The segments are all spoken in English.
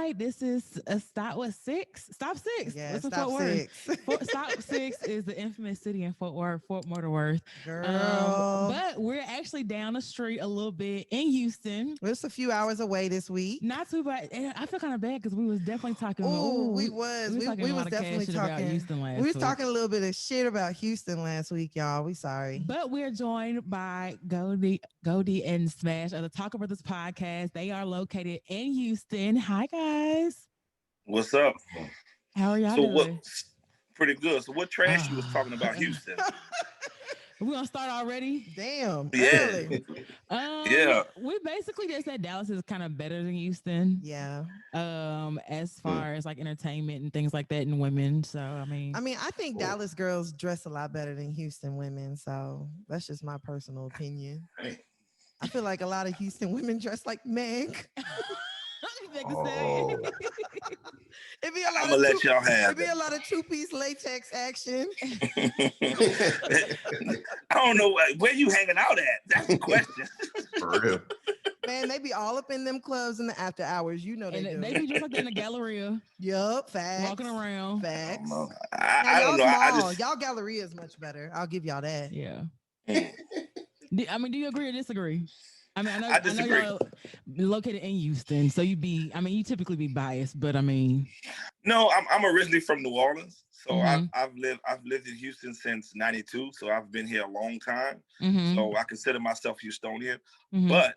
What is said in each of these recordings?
right. This is a stop. What six? Stop six. Yeah, What's in stop Fort Worth? six. Stop six is the infamous city in Fort Worth, Fort Motorworth. Girl. But we're actually down the street a little bit in Houston. It's a few hours away this week. Not too bad. And I feel kind of bad because we was definitely talking. Oh, We we talking a was lot of definitely cash shit talking about Houston last we was week. talking a little bit of shit about Houston last week, y'all. We sorry. But we're joined by Goldie and Smash of the Talka Brothas Podcast. They are located in Houston. Hi, guys. What's up? How are y'all So what? doing? Pretty good. So what trash you was talking about Houston? We're gonna start already. Damn. Yeah. Early. Yeah. We basically just said Dallas is kind of better than Houston. Yeah. As far as like entertainment and things like that and women. So I mean, I think Dallas girls dress a lot better than Houston women. So that's just my personal opinion. I feel like a lot of Houston women dress like Meg. Oh. It'd be a lot I'm gonna let y'all have it'd be a lot of two-piece latex action. I don't know where you hanging out at. That's the question. For real. Man, they be all up in them clubs in the after hours. You know they do. They be just like in the Galleria. Yup, facts. Walking around. Facts. I don't know. Y'all Galleria is much better. I'll give y'all that. Yeah. Do you agree or disagree? I mean, I disagree. know y'all located in Houston, so you typically be biased, but I mean, no, I'm originally from New Orleans, so Mhm. I've lived in Houston since '92, so I've been here a long time. Mhm. So I consider myself Houstonian, Mhm. but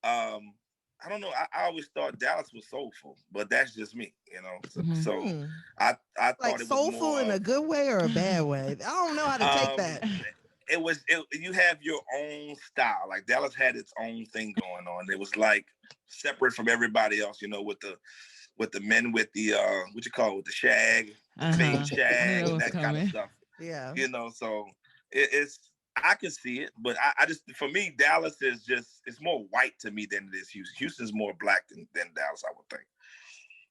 I don't know. I always thought Dallas was soulful, but that's just me, you know. So I thought Like it was soulful more, in a good way or a bad way. I don't know how to take that. You have your own style. Like Dallas had its own thing going on. It was like separate from everybody else, you know, with the men with the what you call it, with the shag, fake shag, that kind of stuff. Yeah. You know, so it's I can see it, but I just, for me, Dallas is just, it's more white to me than it is Houston. Houston's more black than Dallas, I would think.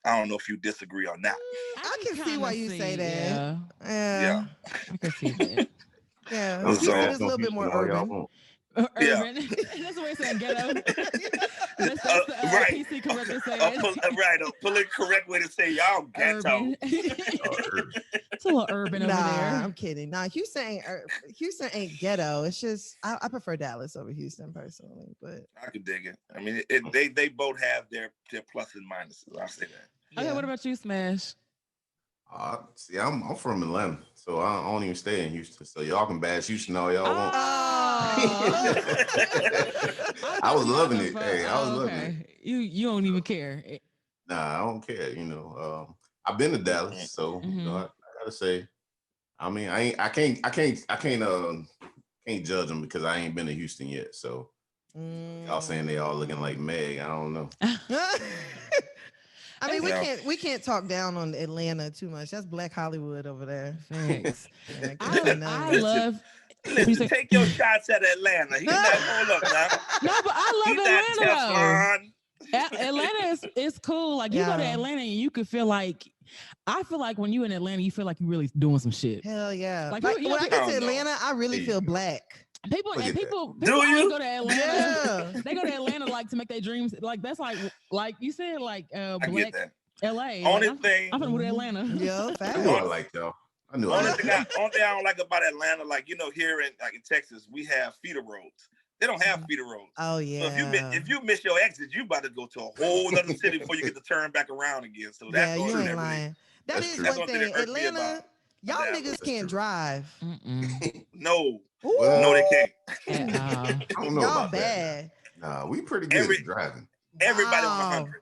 I don't know if you disagree on that. I can see why you say that. Yeah. I can see that. Yeah. So- Houston is a little bit more urban. Urban. That's the way it's saying ghetto. That's the right. PC correct to say Right, a politically correct way to say y'all ghetto. It's a little urban over there. I'm kidding. Nah, Houston ain't ghetto. It's just I prefer Dallas over Houston personally, but I could dig it. I mean, they both have their plus and minuses. I'll say that. Okay, what about you, Smash? See, I'm from Atlanta, so I don't even stay in Houston. So y'all can bash Houston all y'all want. I was loving it. Hey, I was loving it. You don't even care. Nah, I don't care. You know, I've been to Dallas, so you know, I gotta say, I mean, I can't judge them because I ain't been to Houston yet. So y'all saying they all looking like Meg, I don't know. I mean, we can't talk down on Atlanta too much. That's Black Hollywood over there. Thanks. Yeah, I love. Listen, take your shots at Atlanta. He's not hold up now. No, but I love Atlanta though. Atlanta is cool. Like you go to Atlanta and you could feel like, I feel like when you in Atlanta, you feel like you're really doing some shit. Hell yeah. Like when I get to Atlanta, I really feel black. People do you go to Atlanta. Yeah. They go to Atlanta like to make their dreams. Like that's like you said, like black LA. Only like, thing I'm gonna move to Atlanta. Yeah, I knew I liked y'all. Only thing I don't like about Atlanta, like, you know, here in Texas, we have feeder roads. They don't have feeder roads. Oh yeah. So if you miss your exit, you about to go to a whole other city before you get to turn back around again. So that's you ain't lying. That is one thing. Atlanta, y'all niggas can't drive. No. No, they can't. I don't know y'all about bad. That. Nah, we pretty good at driving. Everybody on 100.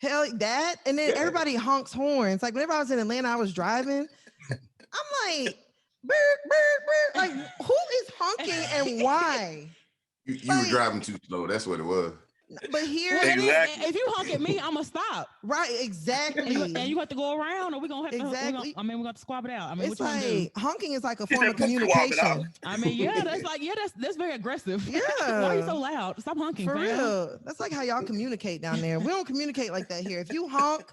Hell, that, and then everybody honks horns. Like whenever I was in Atlanta, I was driving. I'm like, bird, bird, bird. Like, who is honking and why? You were driving too slow. That's what it was. But here, exactly. If you honk at me, I'ma stop. Right, exactly. And you have to go around, or we're gonna have to. Exactly. We're gonna have to squab it out. I mean, it's what you gonna do? Honking is like a form of communication. I mean, that's very aggressive. Yeah. Why are you so loud? Stop honking, for fam. real. That's like how y'all communicate down there. We don't communicate like that here. If you honk,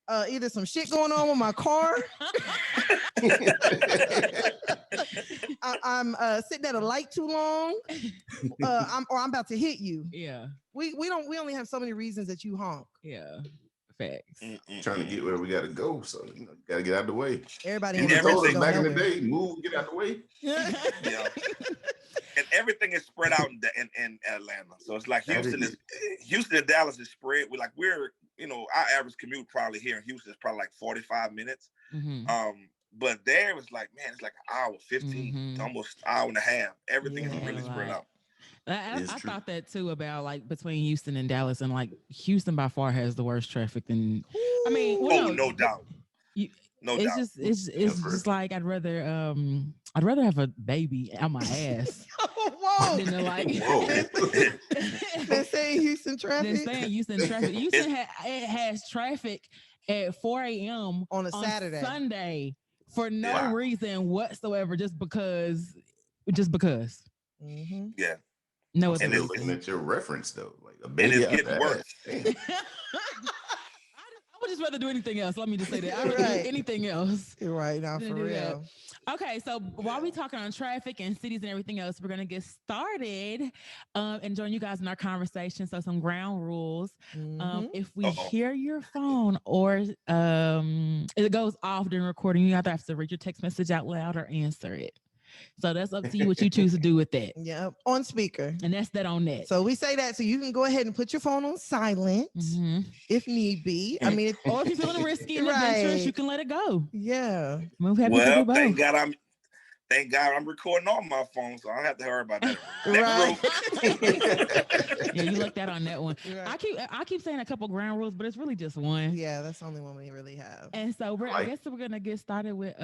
either some shit going on with my car. I'm sitting at a light too long. I'm about to hit you. Yeah. We only have so many reasons that you honk. Yeah. Facts. Trying to get where we got to go, so you know, got to get out of the way. Everybody And in the told us go back in the nowhere. day, move, get out the way. Yeah. And everything is spread out in Atlanta. So it's like Houston and Dallas is spread. We're you know, our average commute probably here in Houston is probably like 45 minutes. But there was like, man, it's like an hour 15 to almost an hour and a half. Everything is really spread out. I thought that too about like between Houston and Dallas, and like Houston by far has the worst traffic than. I mean, no doubt. It's just like I'd rather have a baby on my ass. Whoa! Than to like They're saying Houston traffic. Houston has traffic at 4 a.m. on a Saturday, Sunday for no reason whatsoever, just because. Yeah. No, and they're looking at your reference though, like a baby. And it's getting worse. I would just rather do anything else. Let me just say that. I would do anything else. You're right now, for real. Okay, so while we're talking on traffic and cities and everything else, we're gonna get started and join you guys in our conversation. So some ground rules. If we hear your phone or it goes off during recording, you have to read your text message out loud or answer it. So that's up to you what you choose to do with that. Yep, on speaker. And that's that on that. So we say that so you can go ahead and put your phone on silent if need be. I mean, or if you're feeling risky and adventurous, you can let it go. Yeah. Well, thank God I'm recording on my phone, so I don't have to worry about that. Yeah, you looked that on that one. Right. I keep saying a couple ground rules, but it's really just one. Yeah, that's the only one we really have. And so I guess we're gonna get started with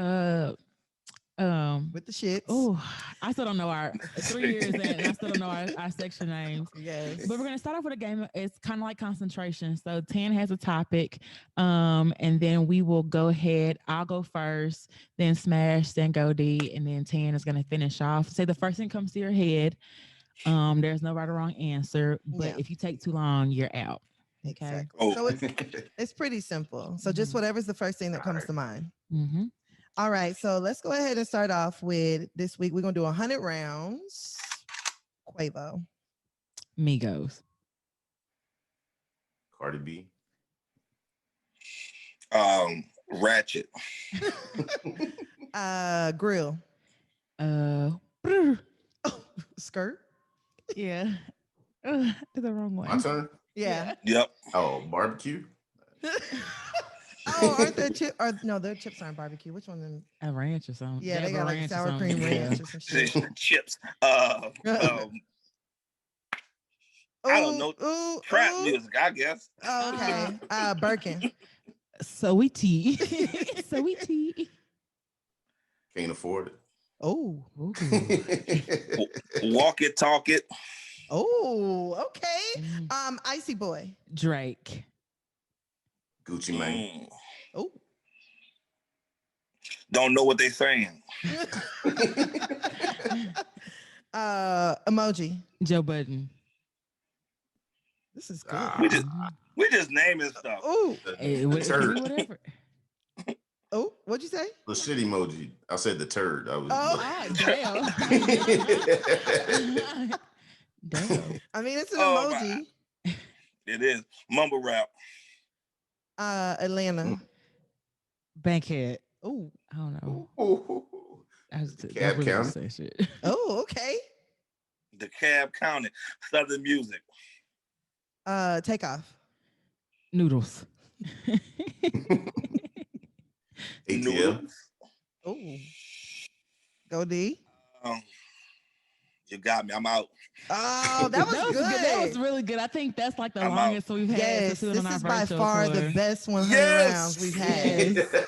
with the shits. Oh, I still don't know our 3 years in, and I still don't know our section names. Yes. But we're gonna start off with a game. It's kind of like concentration. So Tan has a topic, and then we will go ahead. I'll go first, then Smash, then go D, and then Tan is gonna finish off. Say the first thing comes to your head. There's no right or wrong answer, but if you take too long, you're out. Okay. Exactly. So it's pretty simple. So just whatever's the first thing that comes to mind. All right, so let's go ahead and start off with this week. We're going to do 100 rounds. Quavo. Migos. Cardi B. Ratchet. Grill. Skirt. Yeah. Did the wrong one. My turn? Yeah. Yep. Oh, barbecue. Oh, aren't there chips? No, their chips aren't barbecue. Which one? A ranch or something. Yeah, they got like sour cream ranch or some shit. Chips. I don't know. Trap music, I guess. Oh, okay. Birkin. Sweetie. Can't afford it. Oh. Walk it, talk it. Oh, okay. Icy Boy. Drake. Mm. Gucci Mane. Oh. Don't know what they're saying. Emoji. Joe Budden. This is good. We just naming stuff. Oh. Whatever. Oh, what'd you say? The shit emoji. I said the turd. Damn. Damn. I mean, it's an emoji. It is. Mumble rap. Atlanta. Bankhead. Oh, I don't know. Cab County. Oh, okay. The Cab County. Southern music. Takeoff. Noodles. ATL. Oh. Go D. You got me. I'm out. Oh, that was good. That was really good. I think that's like the longest we've had. Yes, this is by far the best 100 rounds we've had. Yes.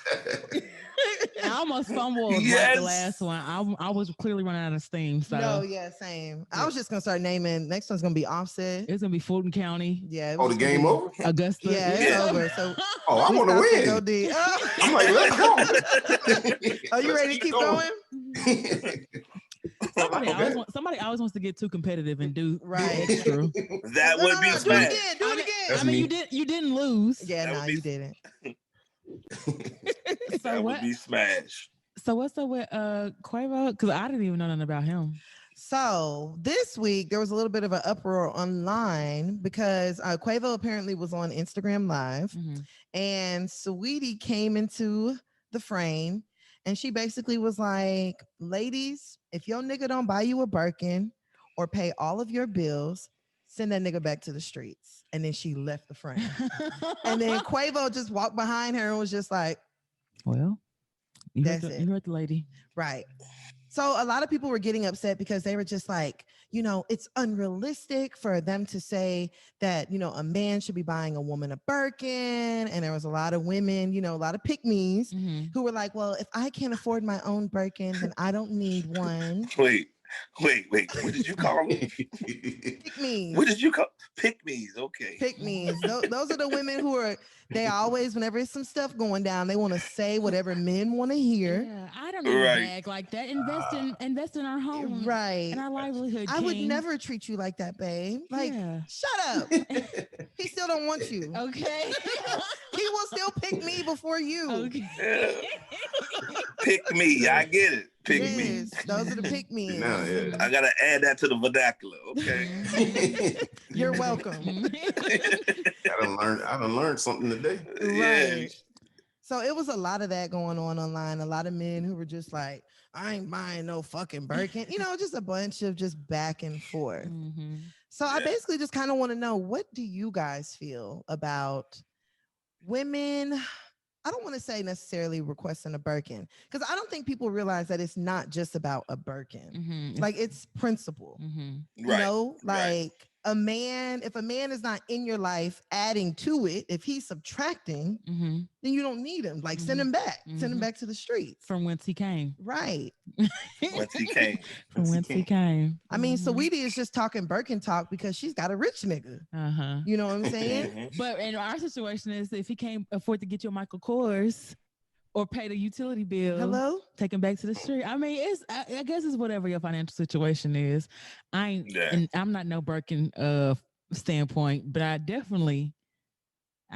I almost fumbled like the last one. I was clearly running out of steam. So no, same. I was just gonna start naming. Next one's gonna be Offset. It's gonna be Fulton County. Yeah. The game over? Augusta. Yeah, it's over. So I want to win. Go D. I'm like, let's go. Are you ready to keep going? Somebody always wants to get too competitive and do extra. That would be smash. Do it again. I mean, you didn't lose. Yeah, you didn't. That would be smash. So what's up with Quavo? Because I didn't even know nothing about him. So this week there was a little bit of an uproar online because Quavo apparently was on Instagram Live, and Saweetie came into the frame, and she basically was like, "Ladies, if your nigga don't buy you a Birkin or pay all of your bills, send that nigga back to the streets." And then she left the frame, and then Quavo just walked behind her and was just like, "Well, you that's heard the lady, right?" So a lot of people were getting upset because they were just like, it's unrealistic for them to say that, a man should be buying a woman a Birkin. And there was a lot of women, a lot of pick-me's who were like, well, if I can't afford my own Birkin, then I don't need one. Wait. What did you call them? Pick-me's. What did you call pick-me's? Okay. Pick-me's. Those are the women who they always, whenever it's some stuff going down, they want to say whatever men want to hear. Yeah, I don't need a bag like that. Invest in our home. Right. And our livelihood. I would never treat you like that, babe. Like, shut up. He still don't want you. Okay. He will still pick me before you. Okay. Yeah. Pick me. I get it. Pick me. Those are the pick me. I gotta add that to the vernacular. Okay. You're welcome. I done learned something today. Right. Yeah. So it was a lot of that going on online. A lot of men who were just like, I ain't buying no fucking Birkin. Just a bunch of just back and forth. So I basically just kind of want to know, what do you guys feel about women? I don't want to say necessarily requesting a Birkin, because I don't think people realize that it's not just about a Birkin. Like, it's principle. A man, if a man is not in your life adding to it, if he's subtracting, then you don't need him. Like, send him back. Send him back to the streets. From whence he came. Right. Whence he came. From whence he came. I mean, Saweetie is just talking Birkin talk because she's got a rich nigga. You know what I'm saying? But in our situation is, if he can't afford to get you a Michael Kors or pay the utility bill, take him back to the street. I mean, I guess it's whatever your financial situation is. And I'm not no Birkin standpoint, but I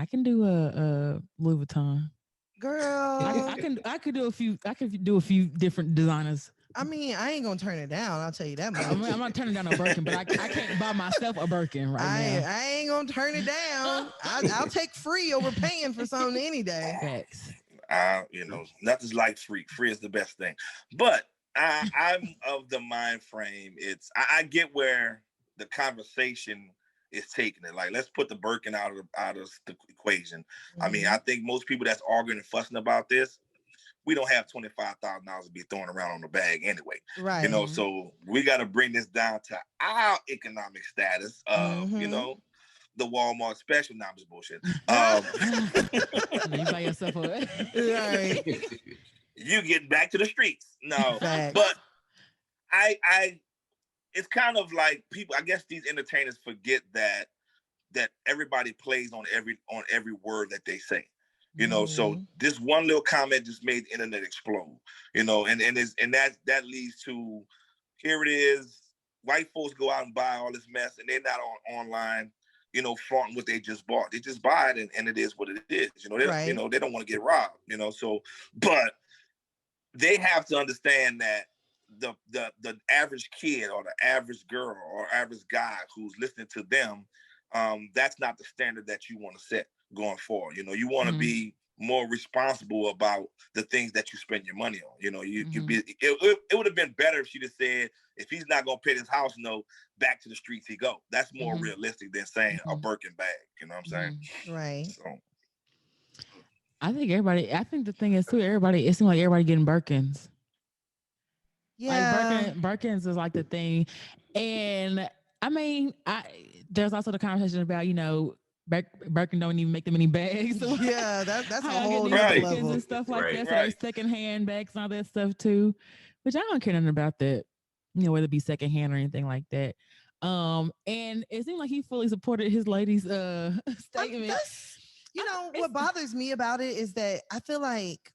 can do a Louis Vuitton. Girl, I could do a few different designers. I mean, I ain't gonna turn it down. I'll tell you that much. I'm not turning down a Birkin, but I can't buy myself a Birkin now. I ain't gonna turn it down. I'll take free over paying for something any day. Facts. Nothing's like free. Free is the best thing. But I'm of the mind frame. I get where the conversation is taking it. Like, let's put the Birkin out of the equation. I mean, I think most people that's arguing and fussing about this, we don't have $25,000 to be throwing around on the bag anyway. Right. So we got to bring this down to our economic status of, the Walmart special. Nah, I'm just bullshit. You buy yourself a right. You get back to the streets. No, Facts. but I it's kind of like people, I guess these entertainers forget that everybody plays on every word that they say. So this one little comment just made the internet explode. And that leads to, here it is, white folks go out and buy all this mess, and they're not online, flaunting what they just bought. They just buy it, and it is what it is. They don't want to get robbed. But they have to understand that the average kid or the average girl or average guy who's listening to them, that's not the standard that you want to set going forward. You want to be more responsible about the things that you spend your money on. It would have been better if she just said, if he's not going to pay his house note, back to the streets he go. That's more realistic than saying a Birkin bag. You know what I'm saying? Right. So I think the thing is too, it seems like everybody getting Birkins. Yeah. Like Birkins is like the thing. And I mean, there's also the conversation about, Birkin don't even make them any bags. So yeah, that's a whole right. level. And stuff like that. So Right. like secondhand bags and all that stuff too. Which I don't care nothing about that. Whether it be secondhand or anything like that. And it seemed like he fully supported his lady's statement. What bothers me about it is that I feel like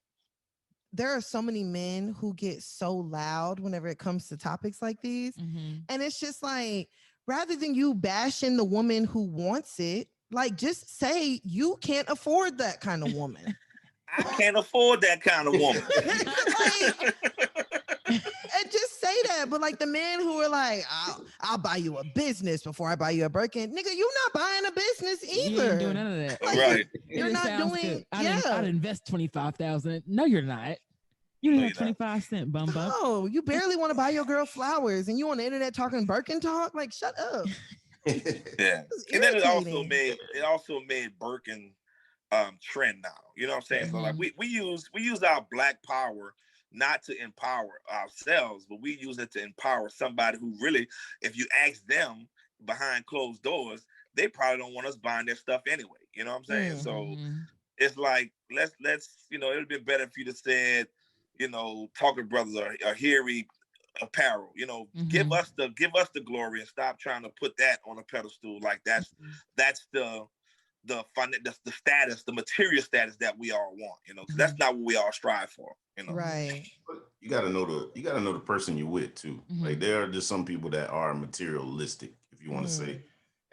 there are so many men who get so loud whenever it comes to topics like these. And it's just like, rather than you bashing the woman who wants it, like, just say you can't afford that kind of woman. I can't afford that kind of woman. And just say that. that. But like the men who are like, I'll buy you a business before I buy you a Birkin. Nigga, you not buying a business either. You ain't doing none of that. Like, Right. You're not doing. I'd invest 25,000. No, you're not. You don't have 25 cents, bum. No, you barely want to buy your girl flowers, and you on the internet talking Birkin talk. Like, shut up. Yeah, and then it also made Birkin trend now. You know what I'm saying? Mm-hmm. So like we use our black power not to empower ourselves, but we use it to empower somebody who really, if you ask them behind closed doors, they probably don't want us buying their stuff anyway. You know what I'm saying? Mm-hmm. So it's like let's it would have been better if you'd have said, Talka Brothas or Harry apparel, mm-hmm. give us the glory and stop trying to put that on a pedestal. Like that's the status, the material status that we all want, mm-hmm. That's not what we all strive for, Right. But you gotta know the person you're with too. Mm-hmm. Like there are just some people that are materialistic, if you want to say.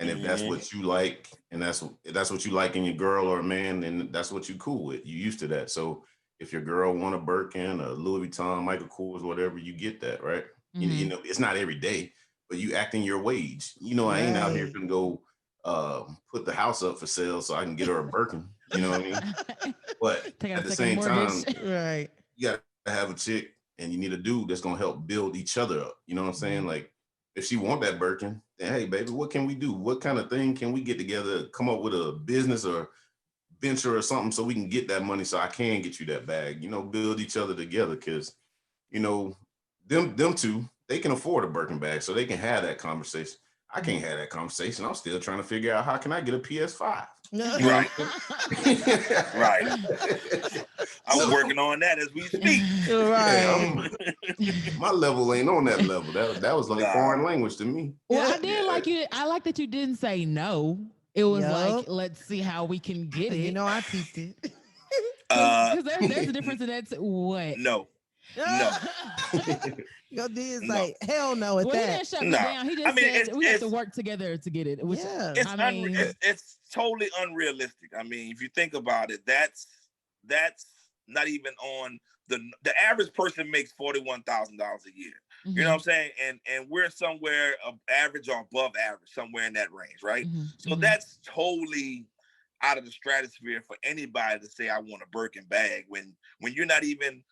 And if that's what you like, and that's what you like in your girl or a man, then that's what you cool with. You used to that. So if your girl want a Birkin, a Louis Vuitton, Michael Kors, whatever, you get that, right? Mm-hmm. It's not every day, but you acting your wage. I ain't out here gonna go put the house up for sale so I can get her a Birkin. You know what I mean? But at the same time, right? You gotta have a chick, and you need a dude that's gonna help build each other up. You know what I'm saying? Mm-hmm. Like if she want that Birkin, then hey, baby, what can we do? What kind of thing can we get together? Come up with a business or venture or something so we can get that money so I can get you that bag, build each other together. Cause, them two, they can afford a Birkin bag so they can have that conversation. I can't have that conversation. I'm still trying to figure out how can I get a PS5? Right. Right. I'm working on that as we speak. Right. My level ain't on that level. That was like foreign language to me. Well, I did like you. I like that you didn't say no. It was like, let's see how we can get it. I peeped it. Because there's a difference in that. What? No. Your D is like, hell no at that. He didn't shut me down. He just said we have to work together to get it. Which, it's totally unrealistic. I mean, if you think about it, that's not even on the average person makes $41,000 a year. Mm-hmm. You know what I'm saying? And we're somewhere average or above average, somewhere in that range, right? Mm-hmm. So that's totally out of the stratosphere for anybody to say I want a Birkin bag when you're not even.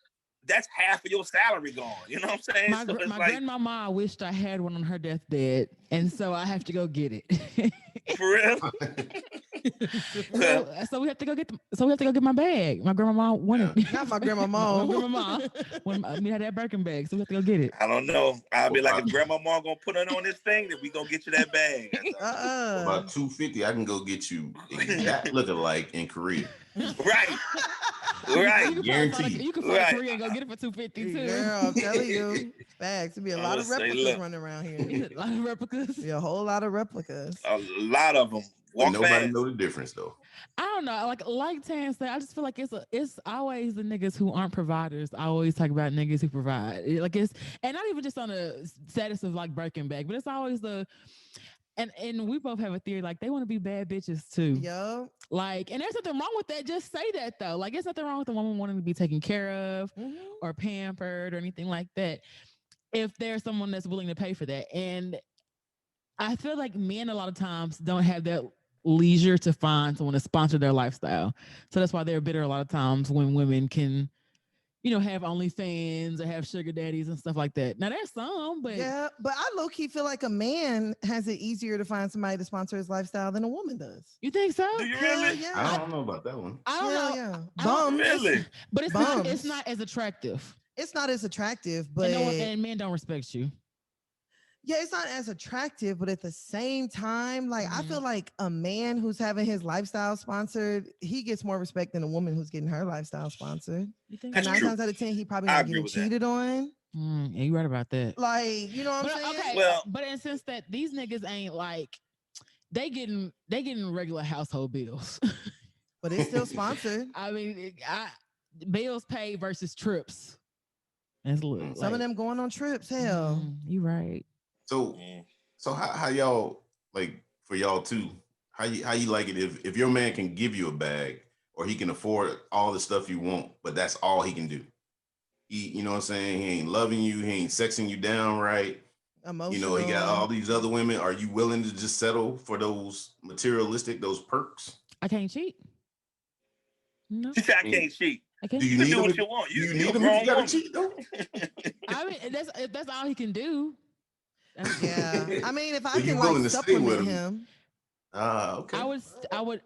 That's half of your salary gone. You know what I'm saying? My grandmama wished I had one on her deathbed, and so I have to go get it. For real? so we have to go get my bag. My grandmama wanted. Not my grandmama. My grandmama wanted me to have that Birkin bag, so we have to go get it. I don't know. I'll be like, if grandmama gonna put it on this thing, then we gonna get you that bag. About $250, I can go get you that look-alike in Korea. Right. Right. Guaranteed. You can find Korea and go get it for $250 too. Girl, I'm telling you. Bags. There'll be a lot of replicas running around here. A lot of replicas. Yeah, a whole lot of replicas. A lot of them. Nobody know the difference though. I don't know. Like Tan said, I just feel like it's always the niggas who aren't providers. I always talk about niggas who provide. And not even just on the status of like Birkin bag, but it's always and we both have a theory, like they want to be bad bitches too. Yo. Like, and there's nothing wrong with that. Just say that though. Like, there's nothing wrong with the woman wanting to be taken care of or pampered or anything like that. If there's someone that's willing to pay for that. And I feel like men a lot of times don't have that leisure to find someone to sponsor their lifestyle. So that's why they're bitter a lot of times when women can, have OnlyFans or have sugar daddies and stuff like that. Now there's some, but yeah, but I low-key feel like a man has it easier to find somebody to sponsor his lifestyle than a woman does. You think so? Do you really? Yeah. I don't know about that one. I don't know. Yeah. Bums. Really? But it's not as attractive. It's not as attractive, but and men don't respect you. Yeah, it's not as attractive, but at the same time, like I feel like a man who's having his lifestyle sponsored, he gets more respect than a woman who's getting her lifestyle sponsored. You think? And 9 times out of 10, he probably not getting cheated on. Yeah, you're right about that. Like, you know what I'm saying? Okay, well, but in the sense that these niggas ain't like they getting regular household bills, but it's still sponsored. I mean, bills paid versus trips. That's a little. Some of them going on trips. Hell, you right. So how y'all, like, for y'all too, how you like it if your man can give you a bag or he can afford all the stuff you want, but that's all he can do? you know what I'm saying, he ain't loving you, he ain't sexing you down right. Emotional. He got all these other women. Are you willing to just settle for those materialistic, those perks? I can't cheat. No. She said I can't cheat. I can't. Do you can need do him? what you want. You You're need a him if grown you gotta woman. cheat though. I mean, that's all he can do. Yeah. I mean, if I you can willing like to stay with supplement him? him. Okay.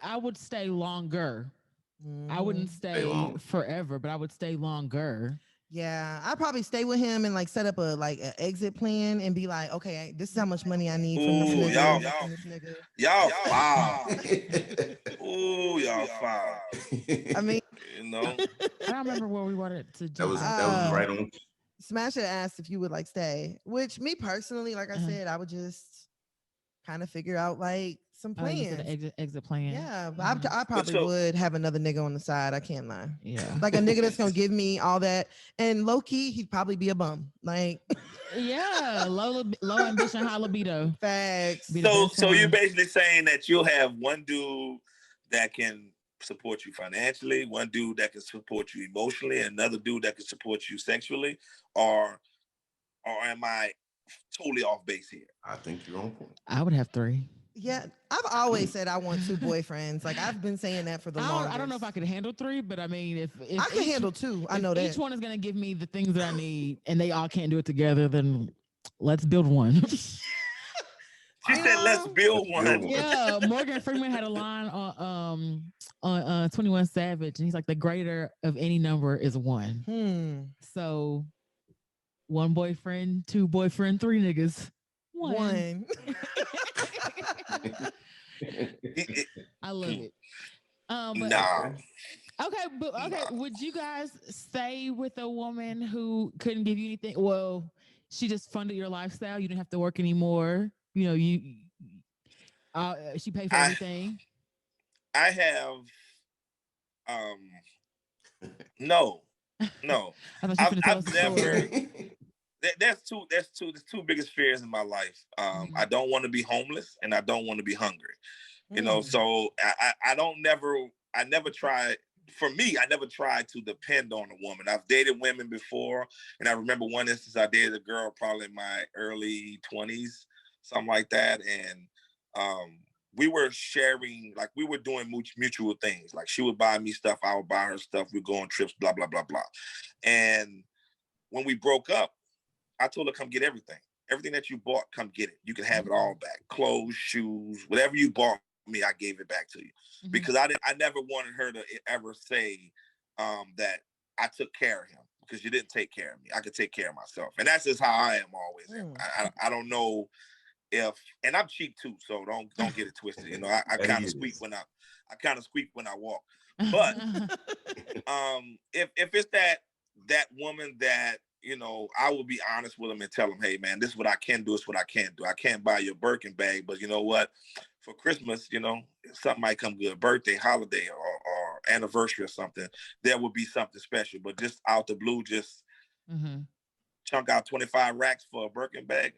I would stay longer. I Mhm. wouldn't stay forever, but I would stay longer. Yeah, I'd probably stay with him and like set up a like an exit plan and be like, okay, this is how much money I need from this Ooh, nigga. y'all foul. Ooh, y'all foul. I mean, You know, I don't remember where we wanted to do. that was right on. Smash had asked if you would like stay, which me personally, like I said, I would just kind of figure out like some plans. Exit plan. Yeah, I probably would have another nigga on the side. I can't lie. Yeah, like a nigga that's gonna give me all that, and low key, he'd probably be a bum. Like, yeah, low ambition, high libido. Facts. So you're basically saying that you'll have one dude that can support you financially, one dude that can support you emotionally, another dude that can support you sexually, or am I totally off base here? I think you're on point. I would have 3. Yeah, I've always said I want 2 boyfriends. Like I've been saying that for the longest. I don't know if I could handle 3, but I mean, if I can handle 2, I know that each one is gonna give me the things that I need, and they all can't do it together, then let's build one. She said, "Let's build one." Yeah, Morgan Freeman had a line on 21 Savage, and he's like, "The greater of any number is 1." So, 1 boyfriend, 2 boyfriend, 3 niggas, 1. I love it. Nah. Okay. Would you guys stay with a woman who couldn't give you anything? Well, she just funded your lifestyle. You didn't have to work anymore. You know, she paid for everything. I have, no. I've never. That's two biggest fears in my life. I don't want to be homeless, and I don't want to be hungry. You know, so I never tried. For me, I never tried to depend on a woman. I've dated women before, and I remember one instance I dated a girl probably in my early 20s, something like that, and we were sharing, like we were doing mutual things. Like she would buy me stuff, I would buy her stuff. We'd go on trips, blah blah blah blah. And when we broke up, I told her, come get everything. Everything that you bought, come get it. You can have it all back. Clothes, shoes, whatever you bought me, I gave it back to you. Because I never wanted her to ever say that I took care of him, because you didn't take care of me. I could take care of myself. And that's just how I am always. I don't know if, and I'm cheap too, so don't get it twisted. You know, I kind of squeak when I walk. But if it's that woman that, you know, I will be honest with them and tell them, hey man, this is what I can do, it's what I can't do. I can't buy you a Birkin bag, but you know what? For Christmas, you know, something might come good, birthday, holiday, or anniversary or something, there will be something special. But just out the blue, just chunk out 25 racks for a Birkin bag,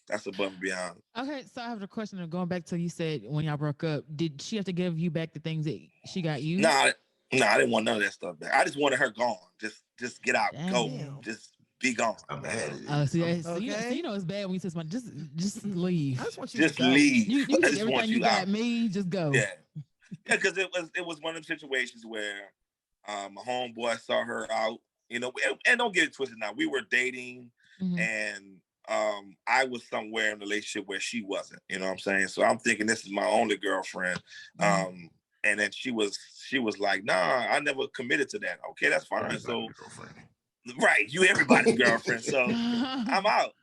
that's above and beyond. Okay, so I have a question of going back to you said when y'all broke up, did she have to give you back the things that she got you? Nah, I didn't want none of that stuff back. I just wanted her gone. Just get out, go, just be gone. I'm bad. So you know it's bad when you say something, just leave. I just want you just to go. leave. You can take everything you got me, just go. Yeah, because it was one of them situations where my homeboy saw her out, you know, and don't get it twisted now. We were dating, and I was somewhere in a relationship where she wasn't, you know what I'm saying? So I'm thinking this is my only girlfriend. And then she was like, nah, I never committed to that. Okay, that's fine. So right, you everybody's girlfriend. So I'm out.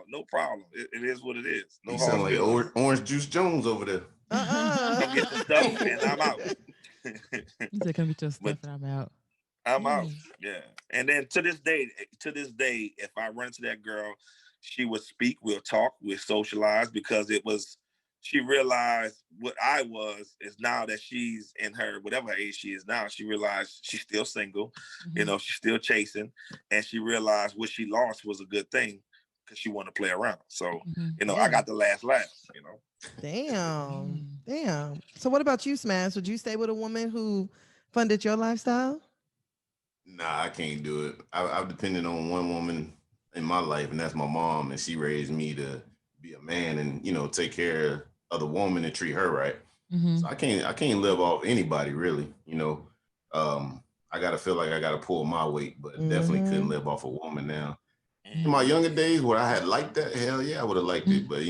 No problem. It is what it is. No, you sound like Orange Juice Jones over there. Come get some stuff and I'm out. You said come get your stuff and I'm out. I'm out. Yeah. And then to this day, if I run into that girl, she would speak, we'll talk, we'll socialize, because she realized what I was is now that she's in her, whatever age she is now, she realized she's still single, you know, she's still chasing, and she realized what she lost was a good thing because she wanted to play around. So, you know, I got the last laugh, you know. Damn. So what about you, Smash? Would you stay with a woman who funded your lifestyle? Nah, I can't do it. I've depended on one woman in my life, and that's my mom, and she raised me to be a man and take care of the woman and treat her right. Mm-hmm. So I can't live off anybody really. I gotta feel like I gotta pull my weight, but definitely couldn't live off a woman now. In my younger days, where I had liked that, hell yeah, I would have liked it. But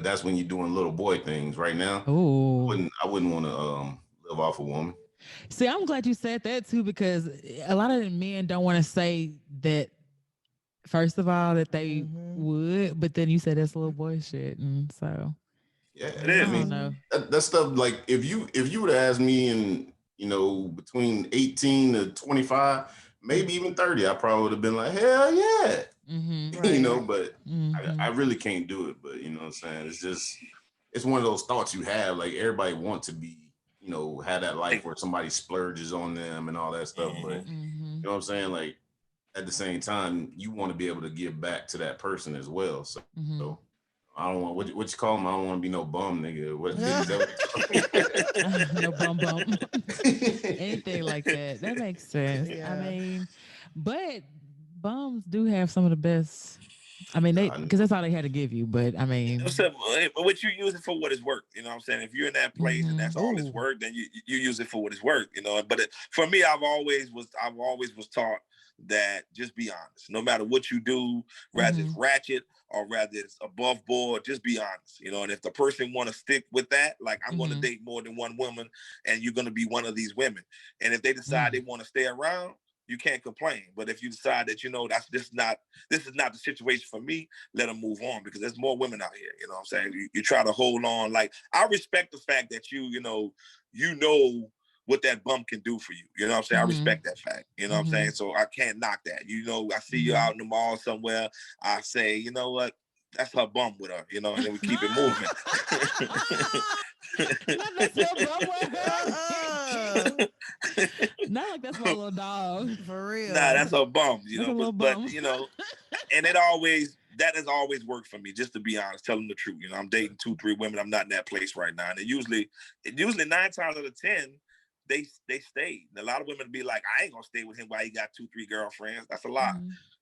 that's when you're doing little boy things. Right now, I wouldn't want to live off a woman. See, I'm glad you said that too, because a lot of men don't want to say that. First of all, that they would, but then you said that's little boy shit, and so yeah, it is. I don't know. That stuff. Like if you would have asked me in between 18 to 25, maybe even 30, I probably would have been like, hell yeah, Right. But I really can't do it. But you know what I'm saying? It's one of those thoughts you have. Like everybody wants to be. Have that life where somebody splurges on them and all that stuff. But you know what I'm saying? Like at the same time, you want to be able to give back to that person as well. So I don't want what you call them. I don't want to be no bum nigga. What is that? No bum. Anything like that. That makes sense. Yeah. I mean, but bums do have some of the best. I mean, because that's all they had to give you. But I mean, so, what you use it for what it's worth. You know what I'm saying? If you're in that place and that's all it's worth, then you use it for what it's worth. But for me, I've always was taught that just be honest. No matter what you do, rather it's ratchet or rather it's above board, just be honest. And if the person want to stick with that, like I'm going to date more than one woman, and you're going to be one of these women. And if they decide they want to stay around, you can't complain. But if you decide that, this is not the situation for me, let them move on, because there's more women out here. You know what I'm saying? You try to hold on. Like, I respect the fact that you know what that bum can do for you. You know what I'm saying? I respect that fact. You know what I'm saying? So I can't knock that. I see you out in the mall somewhere. I say, you know what? That's her bum with her, and then we keep it moving. That's your bum with her. Not like that's my little dog. For real. Nah, that's her bum, but and that has always worked for me, just to be honest, tell them the truth. I'm dating 2-3 women. I'm not in that place right now. And usually 9 times out of 10, they stayed. And a lot of women be like, I ain't gonna stay with him while he got 2-3 girlfriends. That's a lie.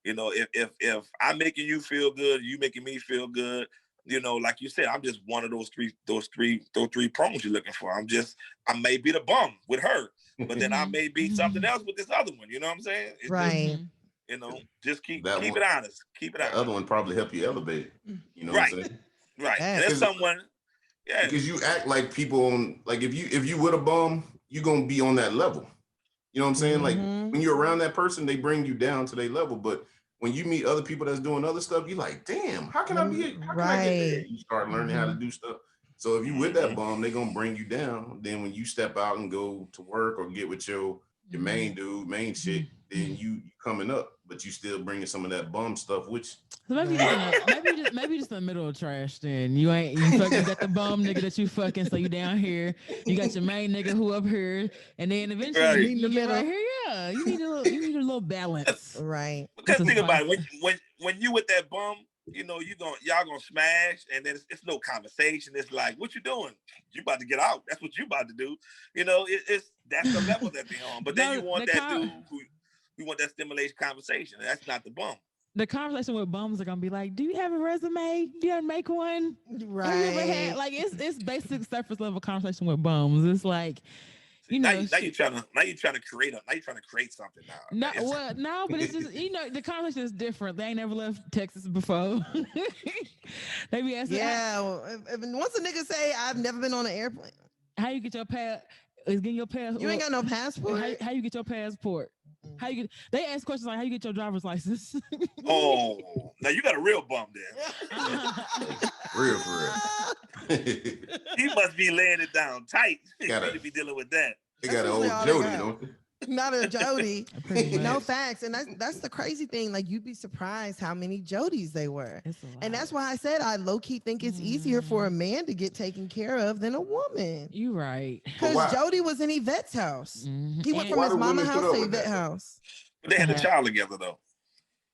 If I'm making you feel good, you making me feel good, like you said, I'm just one of those three prongs you're looking for. I may be the bum with her, but then I may be something else with this other one. You know what I'm saying? It's right. Just keep it honest. Keep it honest. The other one probably help you elevate. You know right. what I'm saying? Right. And there's someone, because you act like people on, like if you with a bum, you're gonna be on that level. You know what I'm saying? Like when you're around that person, they bring you down to their level. But when you meet other people that's doing other stuff, you're like, damn, how can I get there? You start learning how to do stuff. So if you with that bum, they're gonna bring you down. Then when you step out and go to work or get with your main dude, main chick, then you coming up, but you still bringing some of that bum stuff with you. So maybe just in the middle of trash. Then you fucking got the bum nigga that you fucking, so you down here. You got your main nigga who up here, and then eventually you get right here. Yeah, you need a little balance. Right. Because think about it, when you with that bum, y'all gonna smash, and then it's no conversation. It's like, what you doing? You about to get out. That's what you about to do. That's the level that they on. But then you want that dude who you want that stimulation conversation. And that's not the bum. The conversation with bums are gonna be like, do you have a resume? Do you have to make one? Right. Have you ever had, like, it's basic surface level conversation with bums. It's like, now you're trying to create something now. No, but it's just, the conversation is different. They ain't never left Texas before. They be asking, once a nigga say, I've never been on an airplane. How you get your pass? Is getting your passport? You ain't got no passport. How you get your passport? How you get? They ask questions like, how you get your driver's license? Oh, now you got a real bum there. Real for real. He must be laying it down tight. You to be dealing with that. They got an old Jody, don't they? Not a Jody. No facts. And that's the crazy thing. Like, you'd be surprised how many Jodies they were. And that's why I said I low-key think it's easier for a man to get taken care of than a woman. You right. Because Jody was in Yvette's house. He went from his mama's house to Yvette's house. But they had a child together, though.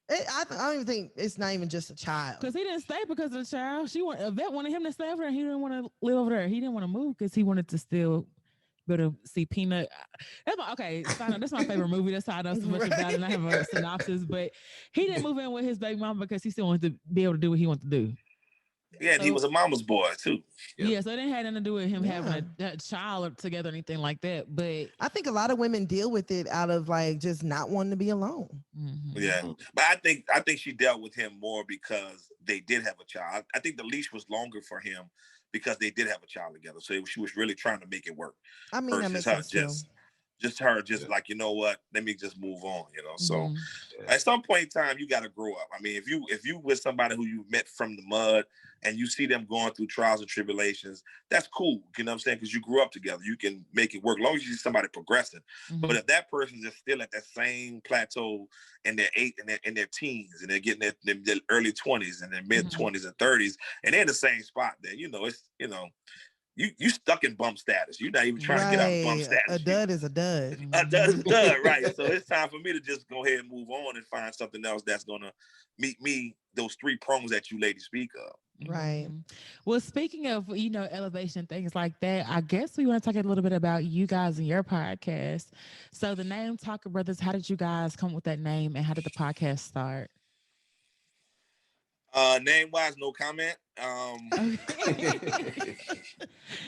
I don't even think it's not even just a child. Because he didn't stay because of the child. Yvette wanted him to stay over there. He didn't want to live over there. He didn't want to move because he wanted to still Go to see Peanut. Okay, that's my favorite movie. That's how I know so much about it. And I have a synopsis, but he didn't move in with his baby mama because he still wanted to be able to do what he wanted to do. Yeah, and he was a mama's boy too. Yeah, so it didn't have nothing to do with him having a child together or anything like that. But I think a lot of women deal with it out of like just not wanting to be alone. Mm-hmm. Yeah, but I think she dealt with him more because they did have a child. I think the leash was longer for him because they did have a child together. So she was really trying to make it work. I mean, that makes sense too. Just like, you know what, let me just move on, you know. So at some point in time, you got to grow up. I mean, if you with somebody who you met from the mud and you see them going through trials and tribulations, that's cool. You know what I'm saying? Because you grew up together, you can make it work as long as you see somebody progressing. But if that person is still at that same plateau in their teens and they're getting their early 20s and their mid 20s and 30s and they're in the same spot, then you stuck in bump status. You're not even trying to get out of bump status. A dud is a dud. A dud is a dud, right? So it's time for me to just go ahead and move on and find something else that's gonna meet me those three prongs that you ladies speak of. Right. Well, speaking of elevation, things like that, I guess we want to talk a little bit about you guys and your podcast. So the name Talka Brothas, how did you guys come up with that name, and how did the podcast start? Name wise, no comment.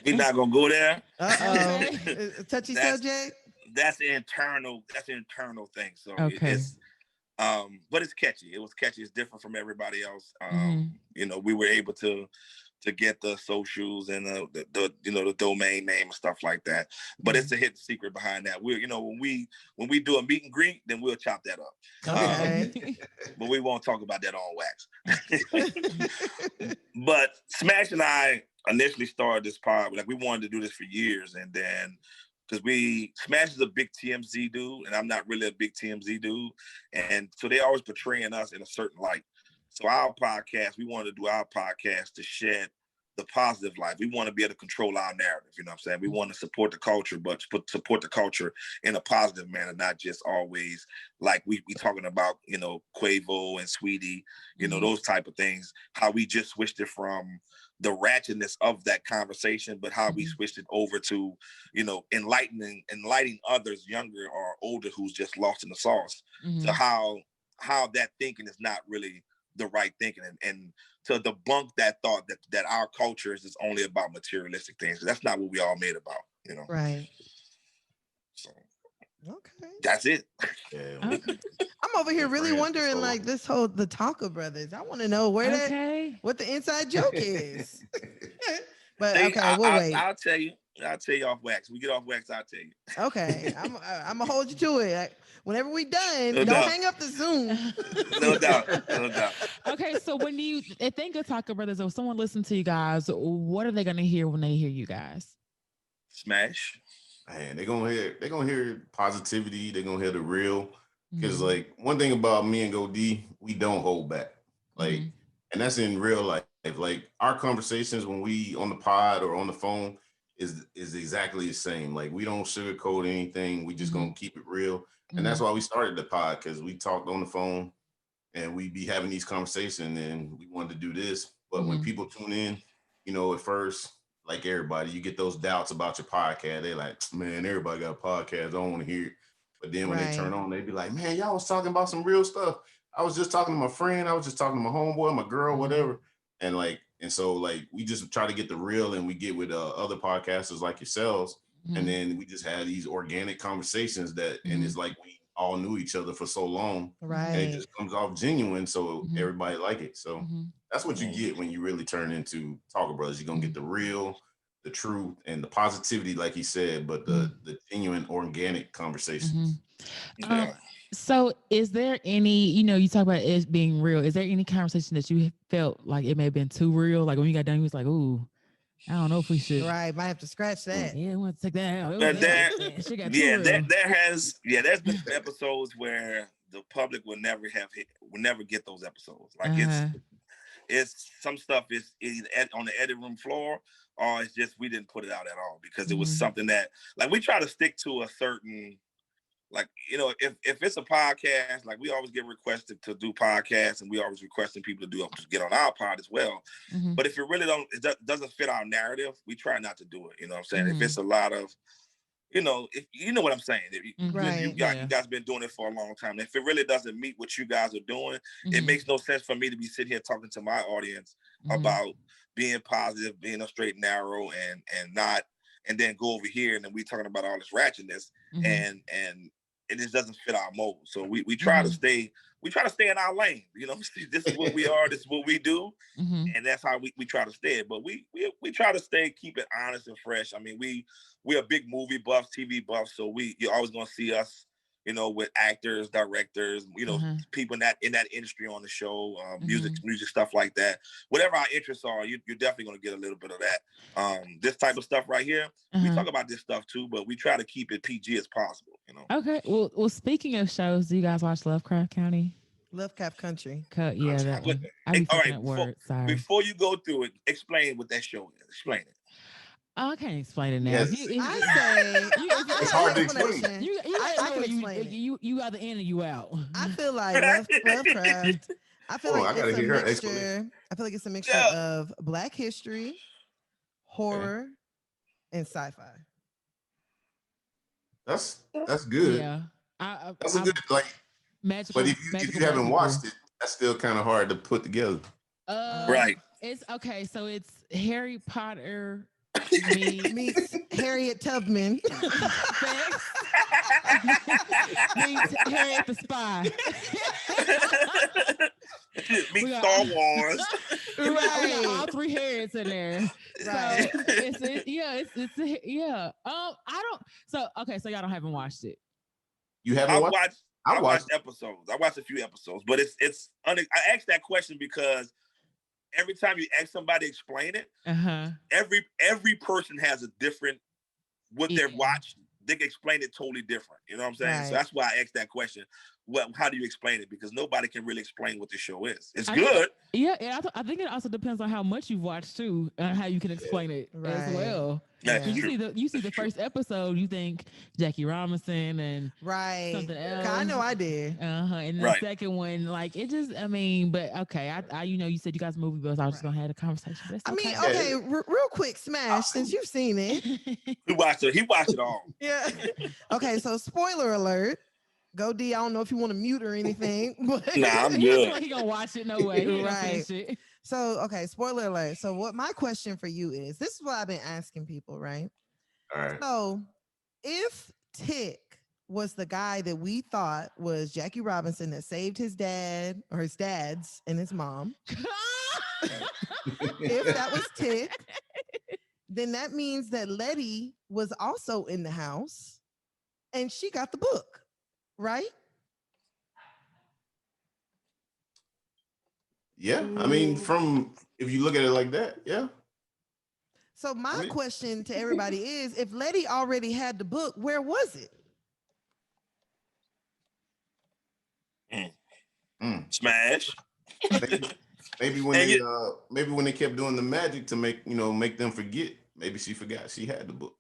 We're not gonna go there. Touchy subject. That's an internal thing. So it's but it's catchy. It was catchy. It's different from everybody else. We were able to get the socials and the domain name and stuff like that. But it's a hidden secret behind that. When we do a meet and greet, then we'll chop that up. Okay. But we won't talk about that on wax. But Smash and I initially started this pod. Like, we wanted to do this for years, and then because Smash is a big TMZ dude, and I'm not really a big TMZ dude, and so they always portraying us in a certain light. So our podcast, we wanted to do our podcast to shed the positive light. We want to be able to control our narrative. You know what I'm saying? We want to support the culture, but support the culture in a positive manner, not just always like we talking about, Quavo and Sweetie, those type of things. How we just switched it from the ratchetness of that conversation, but how we switched it over to, enlightening others younger or older who's just lost in the sauce. So how that thinking is not really the right thinking, and to debunk that thought that our culture is just only about materialistic things. That's not what we all made about, Right. So okay, that's it. Yeah. I'm over here really wondering, like, the Talka Brothers. I want to know what the inside joke is. But we'll wait. I'll tell you off wax. We get off wax, I'll tell you. Okay, I'm gonna hold you to it. Whenever we done, don't hang up the Zoom. No doubt. Okay, so when you think of Talka Brothers, or someone listen to you guys, what are they gonna hear when they hear you guys? Smash. Man, they're gonna hear positivity. They're gonna hear the real. Because like one thing about me and Go D, we don't hold back. Like, and that's in real life. Like, our conversations when we on the pod or on the phone is exactly the same. Like, we don't sugarcoat anything. We just gonna keep it real. And that's why we started the pod, because we talked on the phone and we be having these conversations, and we wanted to do this. But when people tune in, at first, like everybody, you get those doubts about your podcast. They're like, man, everybody got a podcast. I don't want to hear it. But then when they turn on, they be like, man, y'all was talking about some real stuff. I was just talking to my friend. I was just talking to my homeboy, my girl, whatever. And so we just try to get the real, and we get with other podcasters like yourselves. And then we just had these organic conversations and it's like we all knew each other for so long. Right. And it just comes off genuine. So everybody like it. So that's what you get when you really turn into Talka Brothers. You're going to get the real, the truth, and the positivity, like he said, but the genuine organic conversations. So is there any, you talk about it being real. Is there any conversation that you felt like it may have been too real? Like when you got done, you was like, ooh, I don't know if we should. Right, might have to scratch that. Yeah, I want to take that out. But there's been episodes where the public will never get those episodes. Like it's some stuff is either on the edit room floor, or it's just we didn't put it out at all because it was something that, like, we try to stick to a certain, like, if it's a podcast, like, we always get requested to do podcasts, and we always requesting people to get on our pod as well. But if it really doesn't fit our narrative, we try not to do it. You know what I'm saying? If it's a lot of you know, if you know what I'm saying, Right. you guys been doing it for a long time. If it really doesn't meet what you guys are doing, it makes no sense for me to be sitting here talking to my audience about being positive, being a straight and narrow, and then go over here and then we talking about all this ratchetness, and it just doesn't fit our mold. So we try to stay in our lane. You know, this is what we are, this is what we do, and that's how we try to stay. But we try to keep it honest and fresh. I mean, we're a big movie buffs, TV buffs, so you're always gonna see us, you know, with actors, directors, you know, people in that industry on the show, music stuff like that. Whatever our interests are, you're definitely gonna get a little bit of that. This type of stuff right here, we talk about this stuff too, but we try to keep it PG as possible, you know. Okay. Well, speaking of shows, do you guys watch Lovecraft Country? Lovecraft Country. Yeah, that one. All right, before you go through it, explain what that show is. Explain it. I can't explain it now. Yes. It's hard to explain. I can explain it. You either in or you out. I feel like Lovecraft. I feel like it's a mixture. I feel like it's a mixture of Black history, horror, and sci-fi. That's good. Yeah, that's a good magical. But if you haven't watched it, that's still kind of hard to put together. Right. It's okay. So it's Harry Potter meets Harriet Tubman. Meets Harriet the Spy. Meet Star Wars. We got all three Harriets in there. Right. So I don't. So okay. So y'all haven't watched it. You haven't watched? I watched episodes. I watched a few episodes, but I asked that question because every time you ask somebody to explain it, every person has a different what they've watched. They can explain it totally different. You know what I'm saying? Right. So that's why I asked that question. How do you explain it? Because nobody can really explain what the show is. It's good. I think it also depends on how much you've watched too, and how you can explain it as well. Yeah. You see the first episode, you think Jackie Robinson and something else. I know I did. And the second one, like it just, I mean, but okay, I you know, you said you guys movie buffs. I was just gonna have a conversation. I mean, okay, real quick, Smash, since you've seen it. He watched it all. Yeah. Okay, so spoiler alert. Go D. I don't know if you want to mute or anything, but nah, I'm good. He gonna watch it, no way. Right. So, okay, spoiler alert. So, what my question for you is? This is what I've been asking people, right? All right. So, if Tick was the guy that we thought was Jackie Robinson that saved his dad or his dad's and his mom, if that was Tick, then that means that Letty was also in the house, and she got the book. Right? Yeah. I mean, if you look at it like that, yeah. So my question to everybody is, if Letty already had the book, where was it? Smash. Maybe when they kept doing the magic to make them forget, maybe she forgot she had the book.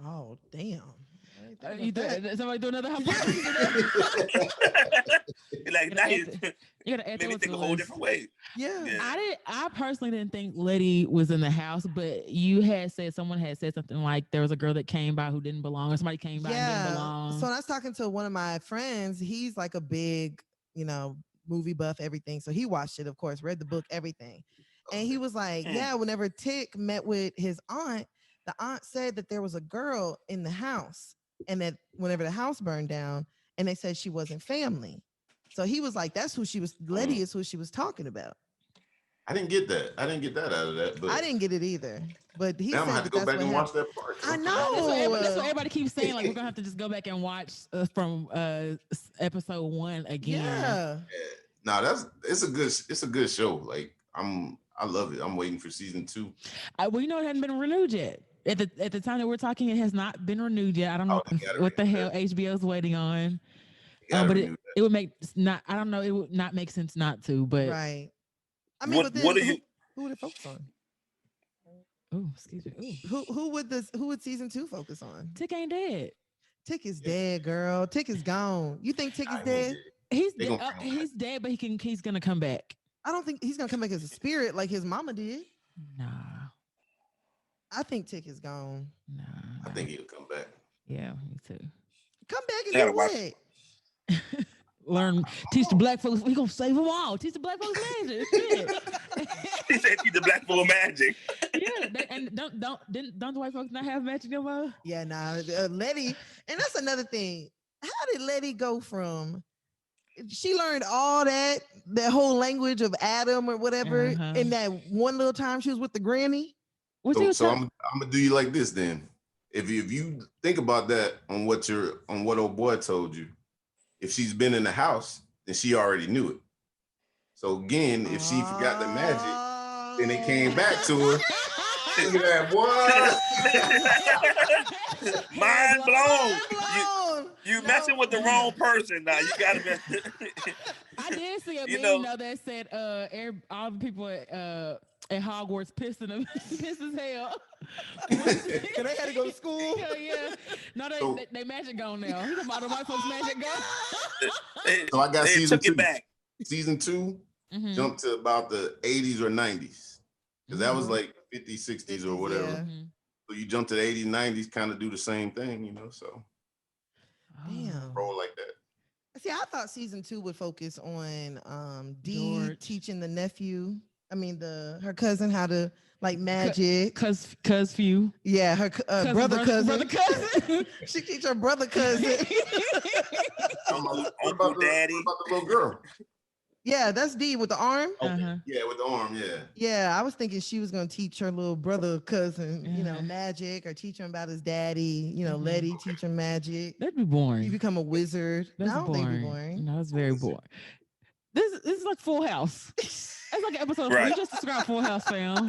Oh, damn. Somebody do another house. Like now you gotta add maybe think a whole different way. Yeah. I personally didn't think Letty was in the house, but someone had said something like there was a girl that came by who didn't belong, or somebody came by and didn't belong. So when I was talking to one of my friends, he's like a big, movie buff, everything. So he watched it, of course, read the book, everything. And he was like, whenever Tick met with his aunt, the aunt said that there was a girl in the house. And that whenever the house burned down, and they said she wasn't family. So he was like, that's who she was. Letty is who she was talking about. I didn't get that. I didn't get that out of that. But I didn't get it either. But he said I have to go back and watch that part. I know. That's what everybody keeps saying. Like, we're going to have to just go back and watch from episode 1 again. Yeah. No, it's a good show. Like, I love it. I'm waiting for season 2. Well, it hadn't been renewed yet. At the time that we're talking, it has not been renewed yet. I don't know what the hell HBO's waiting on. But it would make I don't know. It would not make sense not to. But right. I mean, who would it focus on? Oh, excuse me. Ooh. Who would season 2 focus on? Tick ain't dead. Tick is dead, girl. Tick is gone. You think Tick is dead? He's dead. He's dead, but he's gonna come back. I don't think he's gonna come back as a spirit like his mama did. Nah. I think Tick is gone. Nah. I think he'll come back. Yeah, me too. Come back and do what? Teach the black folks. We gonna save them all. Teach the black folks magic. Shit. He said teach the black folk magic. Yeah, and don't the white folks not have magic no more? Yeah, nah. Letty, and that's another thing. How did Letty go from? She learned all that whole language of Adam or whatever in that one little time she was with the granny. So I'm gonna do you like this then. If you think about that on what old boy told you, if she's been in the house, then she already knew it. So again, if she forgot the magic, then it came back to her. Look at that, boy. Mind blown. You messing with the wrong person now. You gotta mess. I did see a meme that said all the people at Hogwarts pissed as hell. Cause they had to go to school. Yeah. No, they magic gone now. He's about the white folks magic gone. So I got season 2. Back. Season 2 jumped to about the 80s or 90s. Because that was like 50s, 60s or whatever. Yeah. So you jump to the 80s, 90s, kind of do the same thing, so. Damn. Roll like that. See, I thought season 2 would focus on Dee George. teaching the nephew. I mean, her cousin how to like magic. Cuz few. Yeah, her brother cousin. She teach her brother cousin. Uncle Daddy. What about the little girl? Yeah, that's Dee with the arm. Yeah, with the arm, yeah. Yeah, I was thinking she was gonna teach her little brother cousin, magic, or teach him about his daddy. Letty teach him magic. That'd be boring. You become a wizard. That's I don't think it'd be boring. No, it's very boring. This is like Full House. It's like an episode. Right. You just described Full House, fam.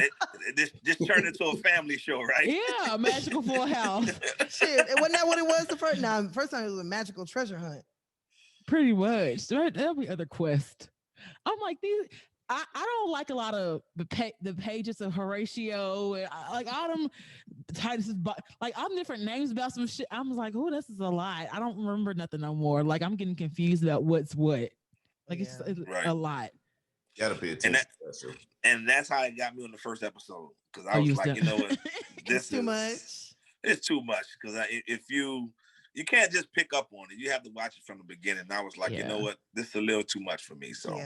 This turned into a family show, right? Yeah, a magical Full House. Shit, wasn't that what it was the first? Nah, the first time it was a magical treasure hunt. Pretty much. There'll be other quests. I'm like these. I don't like a lot of the pages of Horatio and like all them Titus's, like all different names about some shit. I'm like, oh, this is a lot. I don't remember nothing no more. Like I'm getting confused about what's what. Like it's a lot. You gotta pay attention. And that's how it got me on the first episode because I was like, you know what, this is too much. It's too much because if you can't just pick up on it. You have to watch it from the beginning. And I was like, you know what, this is a little too much for me. So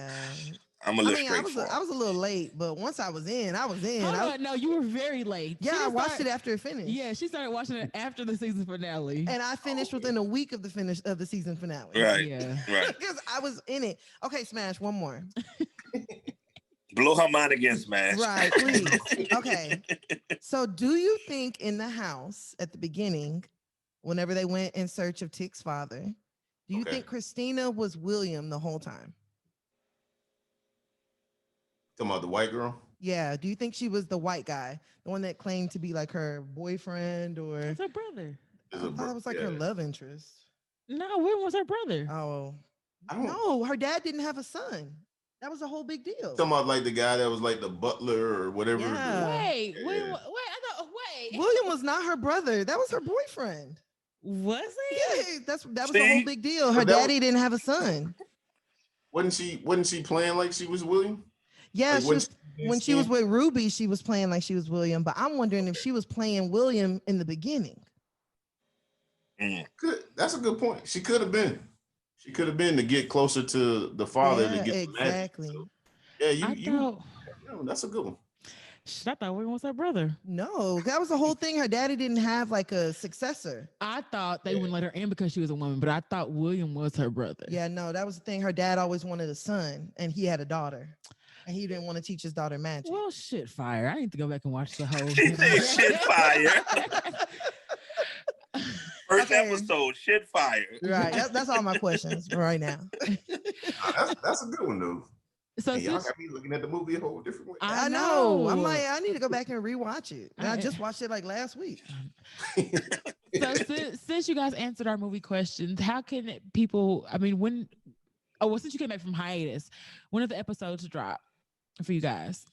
I'm a little straightforward. I was a little late, but once I was in, I was in. No, you were very late. Yeah, I watched it after it finished. Yeah, she started watching it after the season finale. And I finished within a week of the finish of the season finale. Right. Yeah. Right. Because I was in it. Okay, Smash, one more. Blow her mind again, Smash. Right, please. Okay. So do you think in the house at the beginning, whenever they went in search of Tick's father, do you think Christina was William the whole time? Talking about the white girl? Yeah. Do you think she was the white guy, the one that claimed to be like her boyfriend or? It's her brother. I thought it was like her love interest. No, William was her brother. Oh, no, her dad didn't have a son. That was a whole big deal. Talking about like the guy that was like the butler or whatever. Yeah. Wait. William was not her brother. That was her boyfriend. Was he? Yeah, that was a whole big deal. Her daddy didn't have a son. Wasn't she playing like she was William? Yeah, like when she was with Ruby, she was playing like she was William. But I'm wondering if she was playing William in the beginning. Good. That's a good point. She could have been. She could have been to get closer to the father to get exactly. So, that's a good one. I thought William was her brother. No, that was the whole thing. Her daddy didn't have like a successor. I thought they wouldn't let her in because she was a woman, but I thought William was her brother. Yeah, no, that was the thing. Her dad always wanted a son, and he had a daughter, and he didn't want to teach his daughter magic. Well, shit fire. I need to go back and watch the whole. She said shit fire. First episode, shit fire. Right. That's all my questions right now. That's a good one though. So y'all got me looking at the movie a whole different way. I know. I'm like, I need to go back and rewatch it. And I just watched it like last week. So since you guys answered our movie questions, how can people? I mean, since you came back from hiatus, when do the episodes drop for you guys?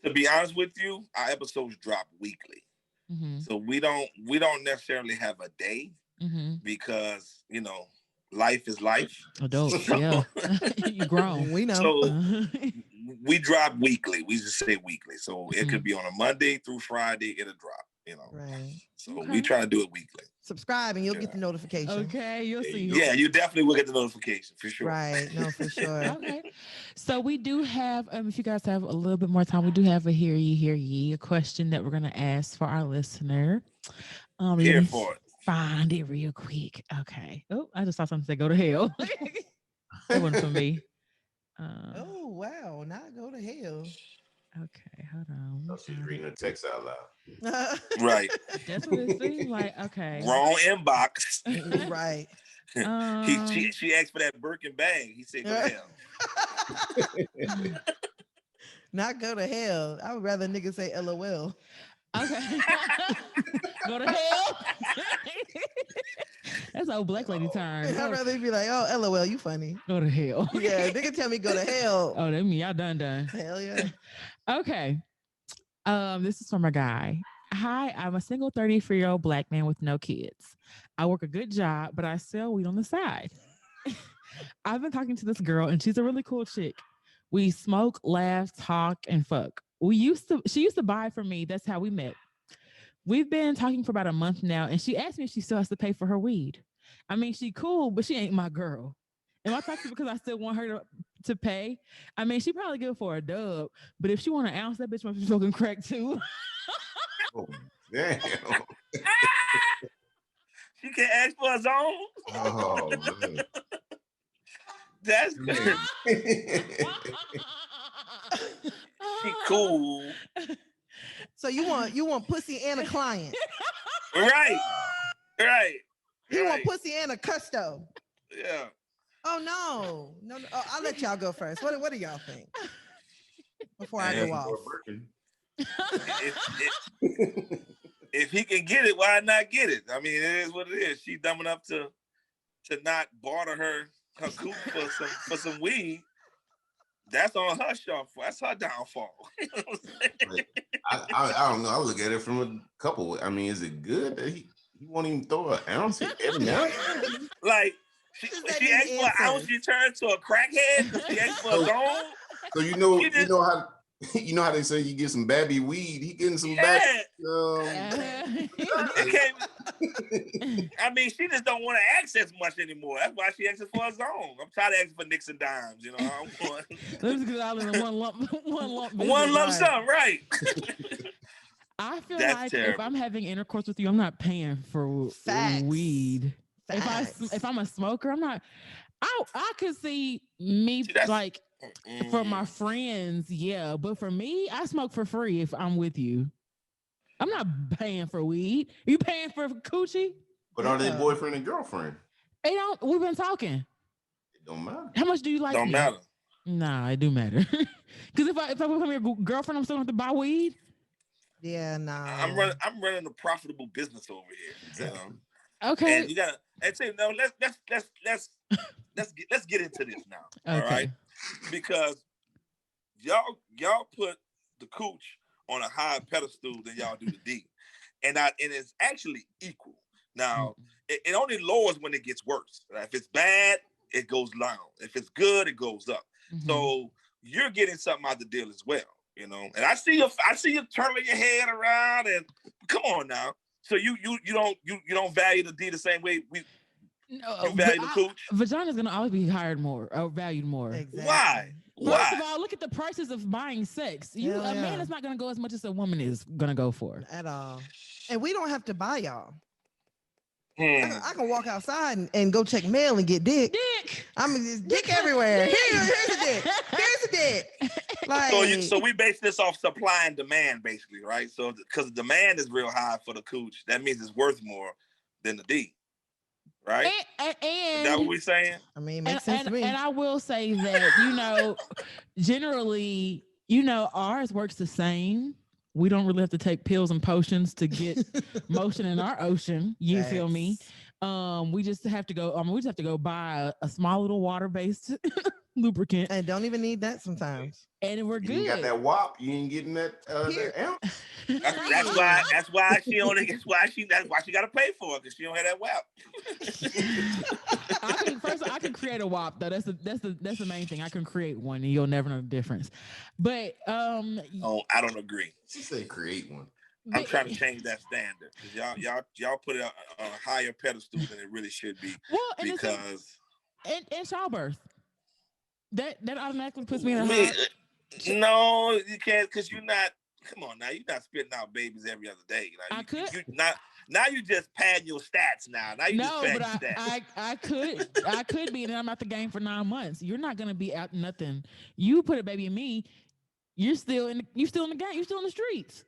To be honest with you, our episodes drop weekly. Mm-hmm. So we don't necessarily have a day because life is life. Adult, yeah. You grown. We know. So we drop weekly. We just say weekly. So it could be on a Monday through Friday, it'll drop. Right. So we try to do it weekly. Subscribe and you'll get the notification. Okay, you'll see. Yeah, you definitely will get the notification for sure. Right. No, for sure. Okay. So we do have, if you guys have a little bit more time, we do have a hear ye, a question that we're gonna ask for our listener. Here for it. Find it real quick. Okay. Oh, I just saw something say go to hell. That wasn't for me. Oh wow! Not go to hell. Okay, hold on. Oh, she's reading her text out loud. Right. That's what it seems like. Okay. Wrong inbox. Right. She asked for that Birkin bag. He said, "Go to hell." Not go to hell. I would rather niggas say LOL. Okay. Go to hell. That's old black lady time. I'd rather be like, oh, LOL, you funny. Go to hell. Yeah, nigga tell me go to hell. Oh, that mean y'all done. Hell yeah. Okay. This is from a guy. Hi, I'm a single 33-year-old black man with no kids. I work a good job, but I sell weed on the side. I've been talking to this girl, and she's a really cool chick. We smoke, laugh, talk, and fuck. She used to buy from me. That's how we met. We've been talking for about a month now, and she asked me if she still has to pay for her weed. I mean, she cool, but she ain't my girl. Am I talking because I still want her to pay? I mean, she probably good for a dub, but if she want an ounce, that bitch must be smoking crack too. Oh, damn. She can ask for his own. Oh, man. That's good. She cool. So you want pussy and a client. Right. You want pussy and a custo. Yeah. Oh no. Oh, I'll let y'all go first. What do y'all think? Before I go off. If he can get it, why not get it? I mean, it is what it is. She's dumb enough to not barter her coop for some weed. That's on her shortfall. That's her downfall. You know what I'm saying? I don't know. I look at it from a couple. I mean, is it good that he won't even throw an ounce every now? Like she asked for an ounce, she turned to a crackhead. She asked for a zone. So you know how they say you get some babby weed. He getting some babby. I mean, she just don't want to access much anymore. That's why she asks for a zone. I'm tired of asking for nicks and dimes. You know, let's get all in one lump. One lump sum, right? I feel like terrible. If I'm having intercourse with you, I'm not paying for weed. Facts. If I'm a smoker, I'm not. I could see me like for my friends, yeah, but for me, I smoke for free if I'm with you. I'm not paying for weed. You paying for coochie? But are they boyfriend and girlfriend? They don't. We've been talking. It don't matter. How much do you like? Don't matter. Nah, it do matter. Because if I become your girlfriend, I'm still going to have to buy weed. Yeah, nah. I'm running a profitable business over here. Exactly. You know? Okay. And you gotta say no. Let's get into this now. Okay. All right. Because y'all put the cooch on a higher pedestal than y'all do the D, and it's actually equal. Now it only lowers when it gets worse. If it's bad, it goes down. If it's good, it goes up. Mm-hmm. So you're getting something out of the deal as well, you know. And I see you turning your head around, and come on now. So you don't value the D the same way you value the cooch. Vagina's gonna always be hired more or valued more. Exactly. Why? First of all, look at the prices of buying sex. A man is not gonna go as much as a woman is gonna go for at all. And we don't have to buy y'all. I can walk outside and go check mail and get dick. I mean, there's dick everywhere. Here's a dick. Here's a dick. Like, so we base this off supply and demand, basically, right? So because the demand is real high for the cooch, that means it's worth more than the D, right? And is that what we're saying? I mean, it makes sense to me. And I will say that, generally, ours works the same. We don't really have to take pills and potions to get motion in our ocean. You feel me? We just have to go buy a small little water-based lubricant. And don't even need that sometimes. And we're good. You got that WAP. You ain't getting that ounce. That's why she got to pay for it, because she don't have that WAP. I can create a WAP though. That's the main thing. I can create one, and you'll never know the difference. But I don't agree. She said create one. I'm trying to change that standard because y'all put it on a higher pedestal than it really should be. Well, and because in childbirth, that automatically puts me in a high. No, you can't because you're not. Come on now, you're not spitting out babies every other day. Like, I could. Now you just pad your stats. Now you just pad your stats. I could be, and I'm out the game for 9 months. You're not gonna be out nothing. You put a baby in me, you're still in the game. You're still in the streets.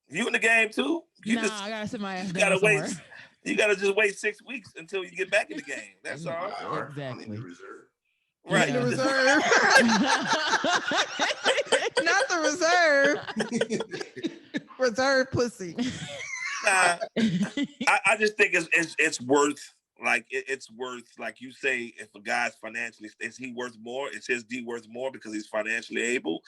You in the game too? I gotta sit my ass down somewhere. You gotta just wait 6 weeks until you get back in the game. That's all. Exactly. Right. In the reserve. Not the reserve. Reserve pussy. I just think it's worth it's worth, like you say, if a guy's financially, is he worth more? Is his D worth more because he's financially able?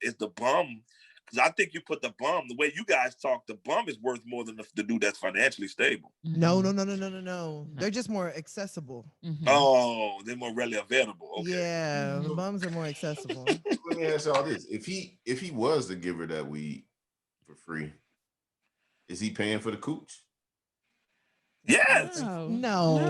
Is the bum? Because I think you put the bum, the way you guys talk, the bum is worth more than the dude that's financially stable. No. They're just more accessible. Mm-hmm. Oh, they're more readily available. Okay. Yeah, the bums are more accessible. Let me ask y'all this: if he was to give her that weed for free, is he paying for the cooch? Yes. No.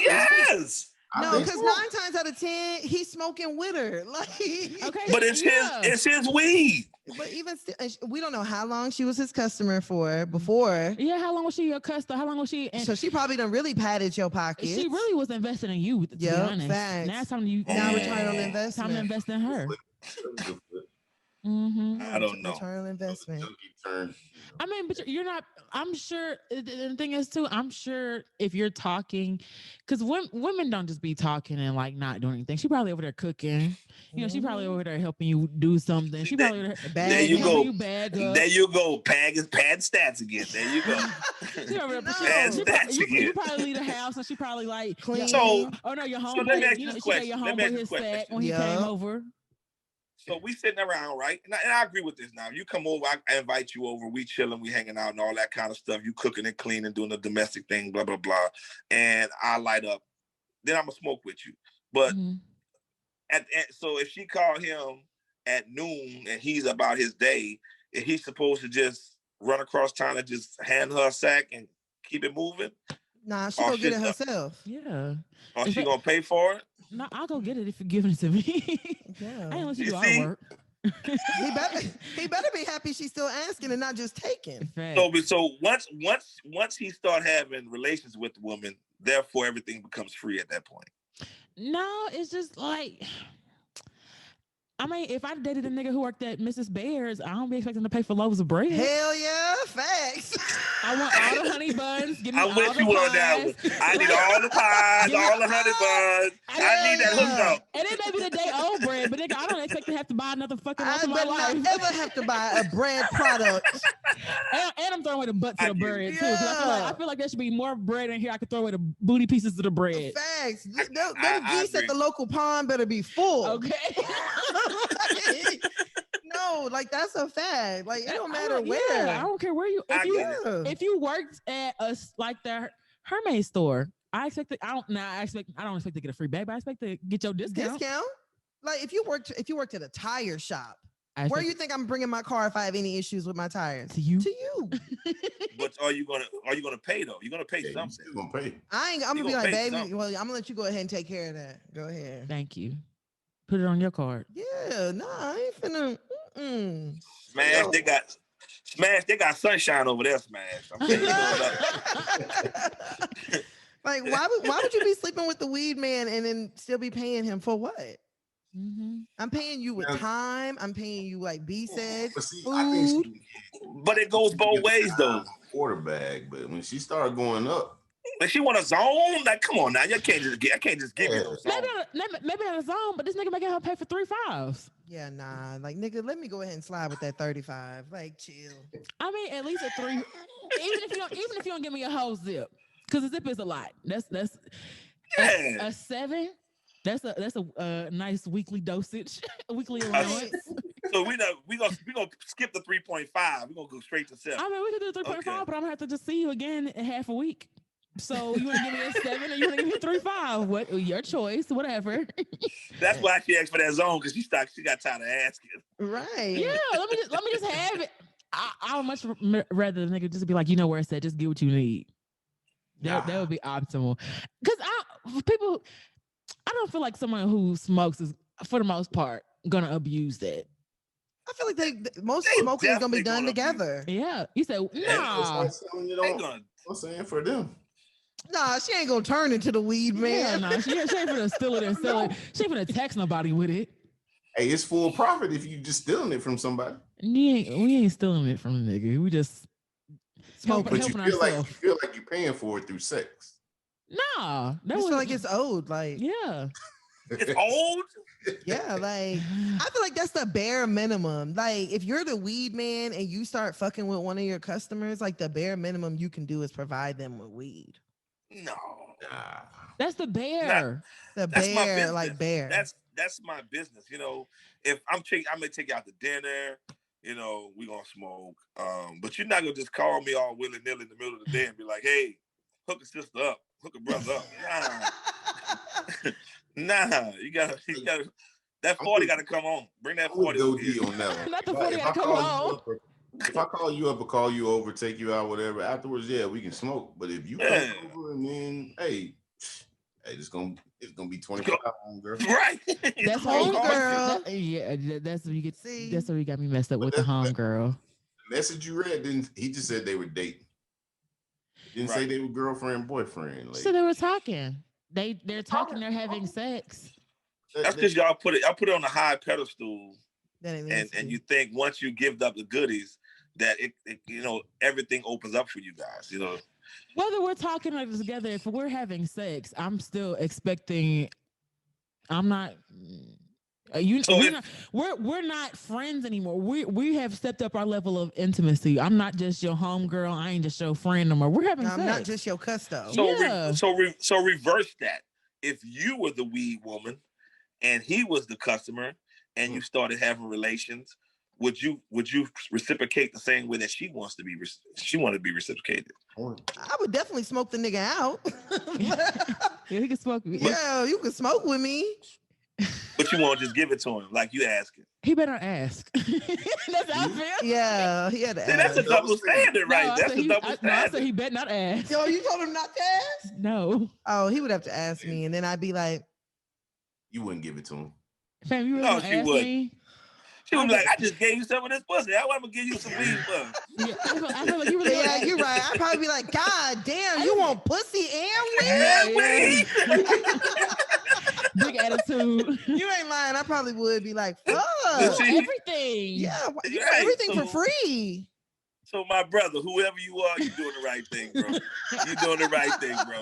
Yes. No, because 9 times out of 10, he's smoking with her. Like, okay, but it's his weed. But even still, we don't know how long she was his customer for before. Yeah, how long was she your customer? How long was she? So she probably done really padded your pockets. She really was investing in you. To be honest. Facts. Now it's time to now return on investment. Time to invest in her. Mm-hmm. I don't know. Return on investment. I mean, but you're not. I'm sure. The thing is, too, I'm sure if you're talking, because women don't just be talking and like not doing anything. She probably over there cooking. You know, she probably over there helping you do something. She probably over there. There you go. There you go. Pad stats again. There you go. She over there. You probably leave the house and she probably like clean. So, no, your homeboy. So let me ask you this question. Your homeboy his sack when he came over. So we sitting around, right? And I agree with this now. You come over, I invite you over, we chilling, we hanging out and all that kind of stuff. You cooking and cleaning, doing the domestic thing, blah, blah, blah. And I light up. Then I'm going to smoke with you. But so if she called him at noon and he's about his day, is he supposed to just run across town and just hand her a sack and keep it moving? Nah, she go get it herself. Yeah. Or she going to pay for it? No, I'll go get it if you're giving it to me. Yeah. I ain't let you do all work. he better be happy she's still asking and not just taking. So once he start having relations with the woman, therefore everything becomes free at that point. No, it's just like, I mean, if I dated a nigga who worked at Mrs. Bear's, I don't be expecting to pay for loaves of bread. Hell yeah, facts. I want all the honey buns. Give me I'm with you on that one. I need all the pies, all the honey buns. I need that hookup. And it may be the day old bread, but nigga, I don't expect to have to buy another fucking loaf of my life. I better not ever have to buy a bread product. and I'm throwing away the butts of the bread too. I feel like there should be more bread in here. I could throw away the booty pieces of the bread. Facts. Them geese at the local pond better be full. Okay. No, like that's a fact. Like it don't matter where. I don't care where you. If you worked at the Hermes store, I don't expect to get a free bag, but I expect to get your discount. Like if you worked at a tire shop, where you think I'm bringing my car if I have any issues with my tires? To you. But are you gonna pay though? You're gonna pay something. You're gonna pay. I'm gonna be like, baby. Something. Well, I'm gonna let you go ahead and take care of that. Go ahead. Thank you. Put it on your card. Yeah, no, I ain't finna. Smash, they got sunshine over there, Smash. I'm like, why would you be sleeping with the weed man and then still be paying him for what? Mm-hmm. I'm paying you with time. I'm paying you like B said, food. But it goes both ways though. Quarter bag, but when she started going up. But she want a zone? Like, come on now. I can't just give you a zone. Maybe not a zone, but this nigga making her pay for 3 5s. Yeah, nah. Like, nigga, let me go ahead and slide with that 35. Like, chill. I mean, at least a 3. Even if you don't give me a whole zip, because a zip is a lot. That's a 7. That's a nice weekly dosage, a weekly allowance. So we gonna skip the 3.5. We're gonna go straight to 7. I mean, we can do 3.5, but I'm gonna have to just see you again in half a week. So you want to give me a 7 or you want to give me a 3.5? What your choice, whatever. That's why she asked for that zone because she got tired of asking. Right. Yeah. Let me just have it. I would much rather the nigga just be like, you know where it's at, just get what you need. That would be optimal. Because I don't feel like someone who smokes is, for the most part, gonna abuse that. I feel like most smoking is gonna be done together. Yeah, you said nah. I'm saying for them. Nah, she ain't gonna turn into the weed man. Yeah, nah, she ain't gonna steal it and sell it. She ain't gonna text nobody with it. Hey, it's full profit if you just stealing it from somebody. We ain't stealing it from the nigga. We just smoking. But you feel like you're paying for it through sex. Nah, I feel like it's owed. Like yeah, it's old. Yeah, like I feel like that's the bare minimum. Like if you're the weed man and you start fucking with one of your customers, like the bare minimum you can do is provide them with weed. No, that's the bear. The bear, like bear. That's my business. You know, if I may take you out to dinner. You know, we gonna smoke. But you're not gonna just call me all willy nilly in the middle of the day and be like, "Hey, hook a sister up, hook a brother up." Nah, you gotta. That 40 gotta come on. Bring that 40 on that one. Not the 40 gotta come on. If I call you up or call you over, take you out, whatever, afterwards, yeah, we can smoke. But if you come over and then, hey, it's gonna be 25 home girl. Right. That's home girl. That's what you get. See, that's what you got me messed up with the home girl. The message you read he just said they were dating. Didn't say they were girlfriend, boyfriend. Like, so they were talking. They're talking. They're having sex. That's because y'all put it on a high pedestal, and you think once you give up the goodies that it everything opens up for you guys. You know, whether we're talking like together, if we're having sex, I'm still expecting. I'm not. We're not friends anymore. We have stepped up our level of intimacy. I'm not just your home girl. I ain't just your friend no more. We're having sex. I'm not just your custo. So reverse that. If you were the weed woman and he was the customer and you started having relations, would you reciprocate the same way that she wanted to be reciprocated? I would definitely smoke the nigga out. Yeah, he can smoke with me. Yeah, you can smoke with me. But you won't just give it to him like you asking. He better ask. That's how I feel. Yeah, he had to ask. That's a double standard, right? That's a double standard. I said he better not ask. Yo, you told him not to ask? No. Oh, he would have to ask me, and then I'd be like, you wouldn't give it to him. Fam, you really ask me? She was like, I just gave you some of this pussy. How am I gonna give you some weed for? Yeah, I feel like you really you're right. I'd probably be like, God damn, you want pussy and weed? Big attitude. You ain't lying. I probably would be like, fuck. Everything. Yeah, you got everything for free. So my brother, whoever you are, you're doing the right thing, bro. You're doing the right thing, bro.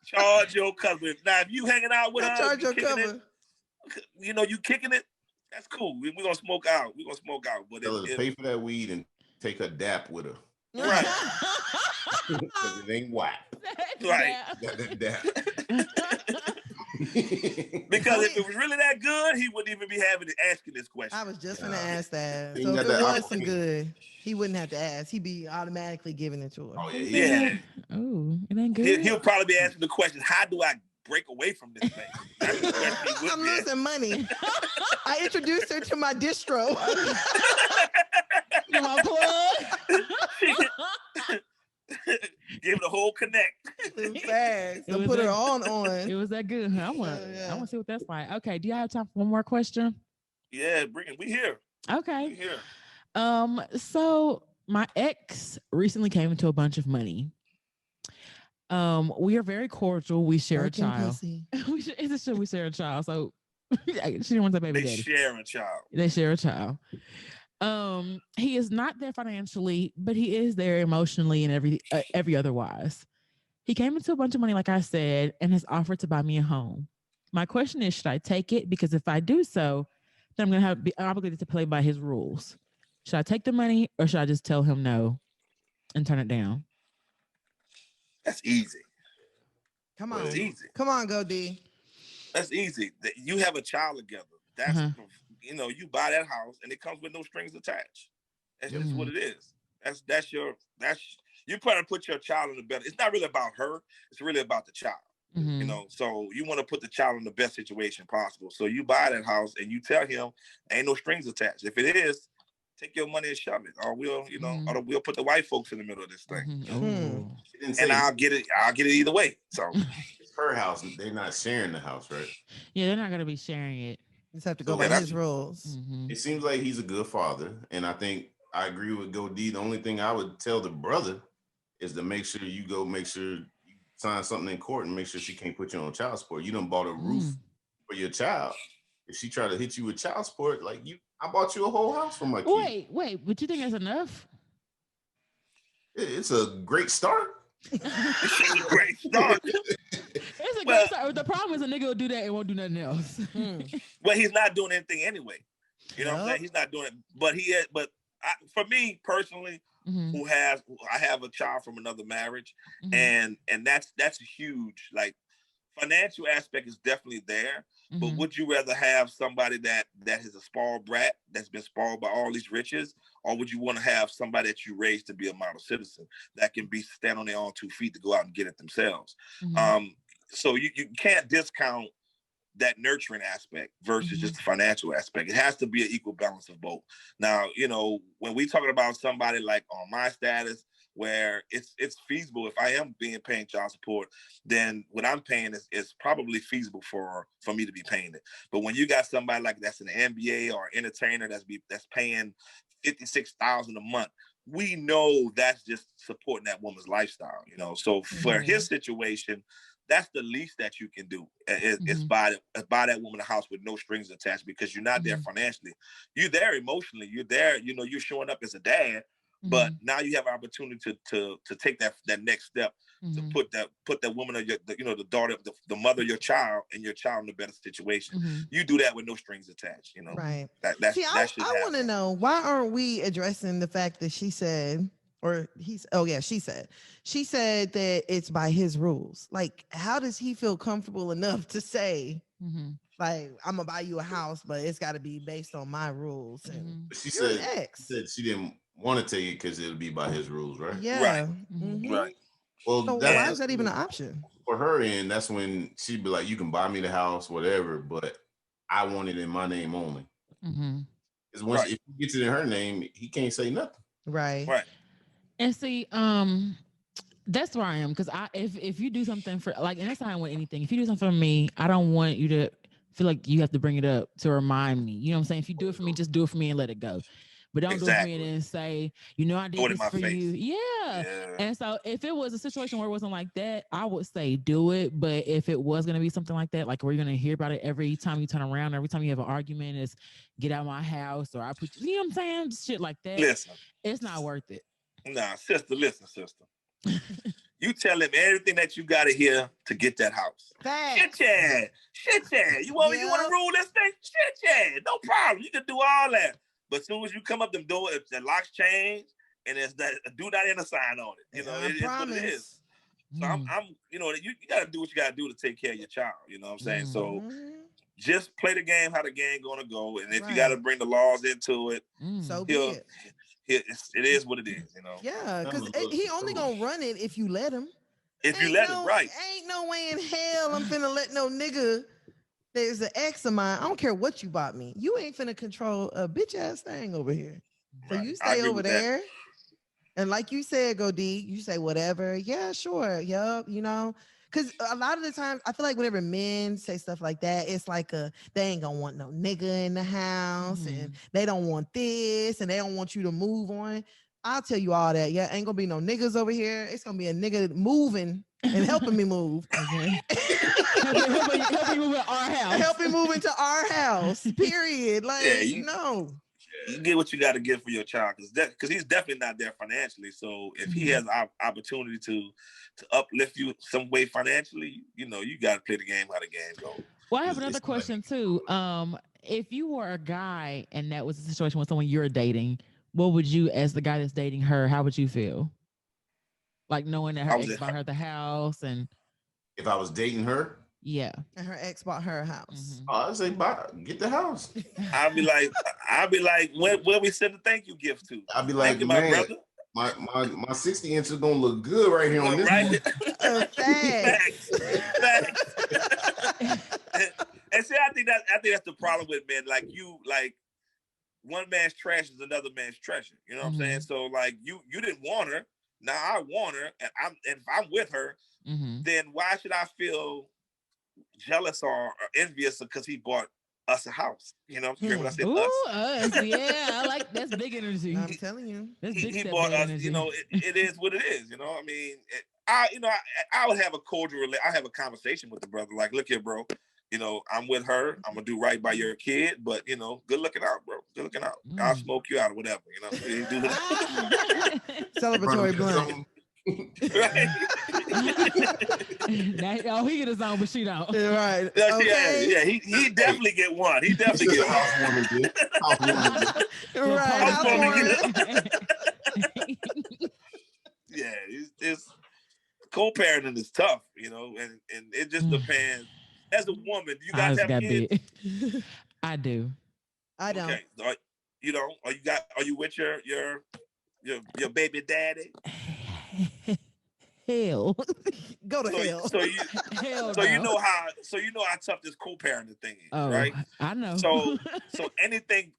Charge your cover. Now, if you hanging out with her, charge your cover. You kicking it. That's cool. We're gonna smoke out. But tell her to pay for that weed and take her dap with her. Right. Because it ain't whack. Right. That dap. Because if it was really that good, he wouldn't even be asking this question. I was just gonna ask that. So if it was some good, he wouldn't have to ask. He'd be automatically giving it to her. Oh yeah. Oh, it ain't good. He'll probably be asking the question, how do I break away from this thing? I'm losing money. I introduced her to my distro. My plug. Give it a whole connect. Fast. So put her on. It was that good, huh? I want to see what that's like. Okay, do you have time for one more question? Yeah, bring it. We here. Okay. We here. So my ex recently came into a bunch of money. We are very cordial. We share a child. We share a child. So she didn't want that baby daddy. They share a child. He is not there financially, but he is there emotionally and every otherwise. He came into a bunch of money, like I said, and has offered to buy me a home. My question is, should I take it? Because if I do so, then I'm going to be obligated to play by his rules. Should I take the money or should I just tell him no and turn it down? That's easy. Come on. That's easy. Come on, go D. That's easy. You have a child together. That's you buy that house and it comes with no strings attached. That's just what it is. That's you probably put your child in the better. It's not really about her. It's really about the child. Mm-hmm. So you want to put the child in the best situation possible. So you buy that house and you tell him ain't no strings attached. If it is, take your money and shove it, or we'll, or we'll put the white folks in the middle of this thing. And I'll get it either way. So it's her house. They're not sharing the house, right? Yeah, they're not gonna be sharing it. You just have to go by his rules. It seems like he's a good father, and I think I agree with Go D. The only thing I would tell the brother is to make sure you sign something in court and make sure she can't put you on child support. You done bought a roof for your child. If she try to hit you with child support, like I bought you a whole house for my kid. Wait, but you think that's enough? It's a great start. It's a great start. It's a great start. The problem is a nigga will do that and won't do nothing else. Well, he's not doing anything anyway. You know what I'm saying? He's not doing it. But for me personally, I have a child from another marriage, and that's huge. Like, financial aspect is definitely there, but would you rather have somebody that is a spoiled brat that's been spoiled by all these riches, or would you want to have somebody that you raised to be a model citizen that can stand on their own 2 feet to go out and get it themselves? So you can't discount that nurturing aspect versus just the financial aspect. It has to be an equal balance of both. Now, when we talking about somebody like on my status, where it's feasible, if I am paying child support, then what I'm paying is probably feasible for me to be paying it. But when you got somebody like that's an NBA or entertainer that's paying $56,000 a month, we know that's just supporting that woman's lifestyle, So for his situation, that's the least that you can do is buy that woman a house with no strings attached, because you're not there financially. You're there emotionally. You're there, you're showing up as a dad, but now you have an opportunity to take that next step, to put that woman, or the daughter, the mother of your child, and your child in a better situation. You do that with no strings attached, Right. I want to know, why aren't we addressing the fact that she said, she said that it's by his rules. Like, how does he feel comfortable enough to say, like, I'm gonna buy you a house, but it's got to be based on my rules? And she said she didn't want to take it because it'll be by his rules, right? Yeah. Right. Well, so why is that even an option for her? And that's when she'd be like, "You can buy me the house, whatever, but I want it in my name only." Because once if he gets it in her name, he can't say nothing. Right. And see, that's where I am, because if you do something for, like, and that's how I want anything. If you do something for me, I don't want you to feel like you have to bring it up to remind me. You know what I'm saying? If you do it for me, just do it for me and let it go. But don't do it for me and then say, I did this for you. Yeah. And so if it was a situation where it wasn't like that, I would say do it. But if it was going to be something like that, like where you're going to hear about it every time you turn around, every time you have an argument, is get out of my house, or I put you know what I'm saying? Shit like that. Listen. It's not worth it. Nah, sister. You tell him everything that you got to hear to get that house. Shit, yeah. You want to rule this thing? Shit, yeah. No problem. You can do all that. But as soon as you come up them doors, if the locks change and there's that do not enter sign on it, it is what it is. So I'm you got to do what you got to do to take care of your child. You know what I'm saying? So just play the game how the game gonna go, and if you got to bring the laws into it, so be it. It is what it is, Yeah, because he only gonna run it if you let him. If you let him, right? Ain't no way in hell I'm finna let no nigga. There's an ex of mine. I don't care what you bought me. You ain't finna control a bitch ass thing over here. So you stay over there. And like you said, Go D, you say whatever. Yeah, sure. Yup. Because a lot of the times I feel like whenever men say stuff like that, it's like they ain't gonna want no nigga in the house, and they don't want this, and they don't want you to move on. I'll tell you all that. Yeah, ain't gonna be no niggas over here. It's gonna be a nigga moving and helping me move. Helping move in our house. Helping move into our house. Period. Like, you get what you got to get for your child, because he's definitely not there financially. So if he has an opportunity to uplift you some way financially, you got to play the game how the game goes. Well, I have another question too. If you were a guy and that was a situation with someone you're dating, what would you, as the guy that's dating her, how would you feel? Like knowing that her ex bought her the house, and if I was dating her, yeah, and her ex bought her a house, I'd say get the house. I'd be like, where we send the thank you gift to? I'd be like, my brother. My 60 inch is gonna look good right here on this. Right? Thanks. And see, I think that's the problem with men. Like one man's trash is another man's treasure. You know what I'm saying? So like you didn't want her. Now I want her, and if I'm with her, then why should I feel jealous or envious because he bought us a house? You know, you hear what I said? Us. Yeah, I like that's big energy. I'm telling you, he bought us. Energy. You know, it is what it is. You know, I mean, I would have a cordial. I have a conversation with the brother. Like, look here, bro. You know, I'm with her. I'm gonna do right by your kid, but you know, good looking out, bro. Good looking out. I'll smoke you out or whatever. You know, you do celebratory blunt. Right. He get his own, but she don't. Right. Okay. Yeah. He definitely get one. He definitely get one. Right. Yeah, it's co-parenting is tough, you know, and it just depends. As a woman, do you guys have kids? I do. I don't. Okay. You know, are you with your baby daddy? Hell. Go to hell. So you know how tough this co-parenting thing is, right? I know. So anything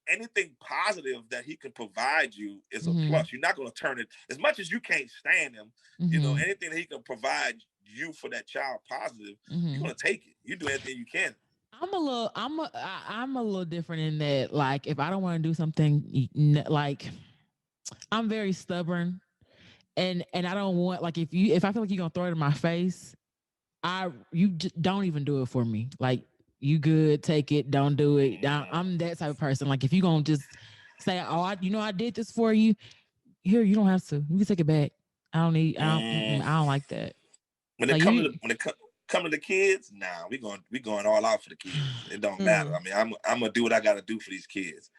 positive that he can provide you is a plus. You're not going to turn it, as much as you can't stand him, you know, anything that he can provide you for that child positive, you're going to take it. You do anything you can. I'm a little different in that, like, if I don't want to do something, like, I'm very stubborn. And I don't want, like, if I feel like you're gonna throw it in my face, you just don't even do it for me. Like, you good, take it, don't do it. I'm that type of person. Like, if you gonna just say, I did this for you, here, you don't have to. You can take it back. I don't like that. When it come to the kids, nah, we going all out for the kids. It don't matter. I mean, I'm gonna do what I gotta do for these kids.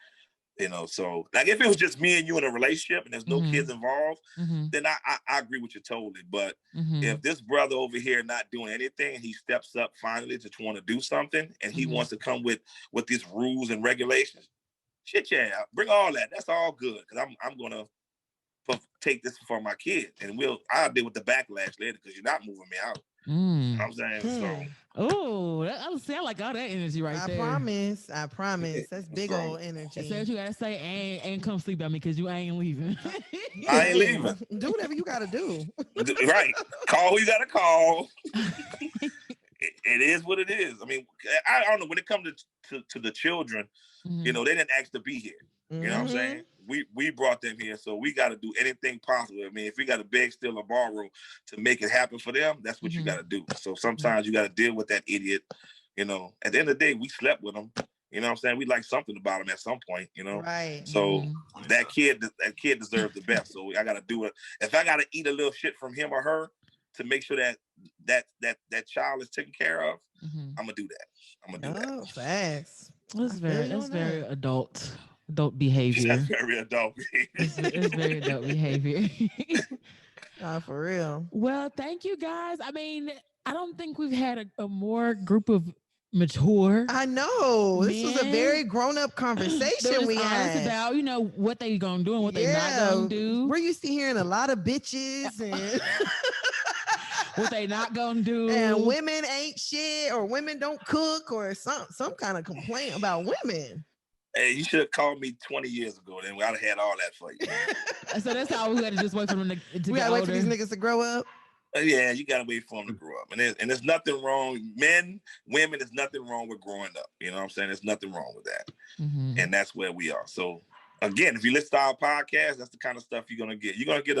You know, so like if it was just me and you in a relationship and there's no kids involved, then I agree with you totally. But if this brother over here not doing anything, he steps up finally to want to do something, and he wants to come with these rules and regulations, shit, yeah, bring all that. That's all good, because I'm gonna take this for my kids, and I'll deal with the backlash later because you're not moving me out. You know what I'm saying? So. Oh, I like all that energy right there. I promise. That's big old energy. Say what you gotta say, and come sleep on me because you ain't leaving. I ain't leaving. Do whatever you gotta do. Right. Call who you gotta call. It is what it is. I mean, I don't know, when it comes to the children, you know, they didn't ask to be here. You know what I'm saying? We brought them here, so we got to do anything possible. I mean, if we got to beg, steal, or borrow to make it happen for them, that's what you got to do. So sometimes you got to deal with that idiot. You know, at the end of the day, we slept with them. You know what I'm saying? We like something about him at some point. You know, right? So that kid deserves the best. So I got to do it. If I got to eat a little shit from him or her to make sure that child is taken care of, I'm gonna do that. I'm gonna do that. Oh, facts. That's very adult behavior. That's very adult behavior. It's very adult behavior. For real. Well, thank you guys. I mean, I don't think we've had a more group of mature. I know. This was a very grown-up conversation we had about, you know, what they gonna do and what they not gonna do. We're used to hearing a lot of bitches and what they not gonna do. And women ain't shit, or women don't cook, or some kind of complaint about women. Hey, you should have called me 20 years ago. Then I'd have had all that for you. So that's how we had to just wait for them to we gotta wait for these niggas to grow up. Yeah, you gotta wait for them to grow up. And there's nothing wrong. Men, women, there's nothing wrong with growing up. You know what I'm saying? There's nothing wrong with that. And that's where we are. So again, if you listen to our podcast, that's the kind of stuff you're gonna get. You're gonna get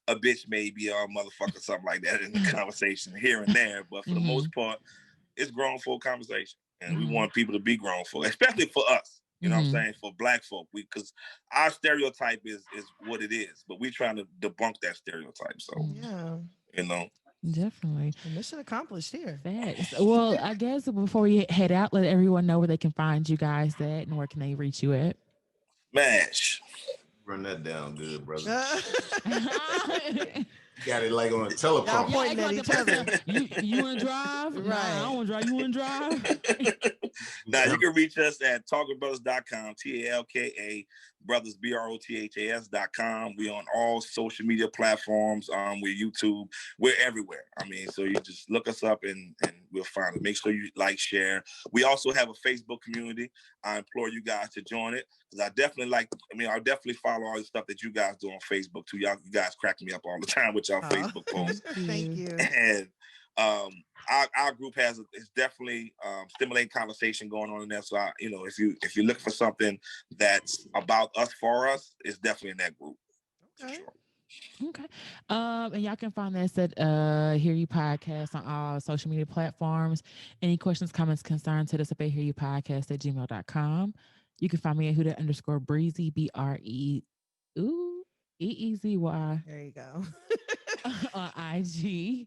a bitch maybe, or a motherfucker, something like that in the conversation here and there. But for the most part, it's grown folk conversation. And we want people to be grown folk, especially for us. You know what I'm saying? For Black folk, because our stereotype is what it is, but we're trying to debunk that stereotype. So, you know. Definitely. Mission accomplished here. Thanks. Well, I guess before we head out, let everyone know where they can find you guys at and where can they reach you at. Mash. Run that down good, brother. Got it like on a teleprompter. Pointing at each other. You want to drive? Right. I don't want to drive. You want to drive? Now you can reach us at talkabrothas.com, TALKA brothers BROTHAS.com. We on all social media platforms. We're YouTube. We're everywhere. I mean, so you just look us up and we'll find it. Make sure you like, share. We also have a Facebook community. I implore you guys to join it because I definitely follow all the stuff that you guys do on Facebook too. You guys crack me up all the time with y'all Facebook posts. Thank you. And our group is definitely stimulating conversation going on in there. So if you look for something that's about us for us, it's definitely in that group. Okay. Sure. Okay. And y'all can find us at Hear You Podcast on all social media platforms. Any questions, comments, concerns, hit us up at hearyoupodcast@gmail.com. You can find me at _breezy BREEEZY. There you go. On IG.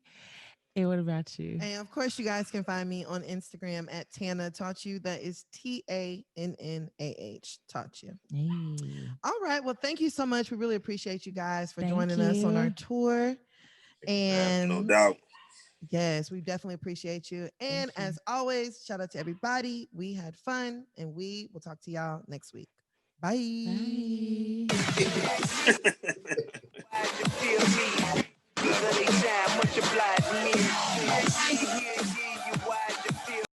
And what about you? And of course, you guys can find me on Instagram at Tana Taught You. That is TANNAH Taught You. Hey. All right. Well, thank you so much. We really appreciate you guys for joining us on our tour. And no doubt. Yes, we definitely appreciate you. And as always, shout out to everybody. We had fun and we will talk to y'all next week. Bye. Bye.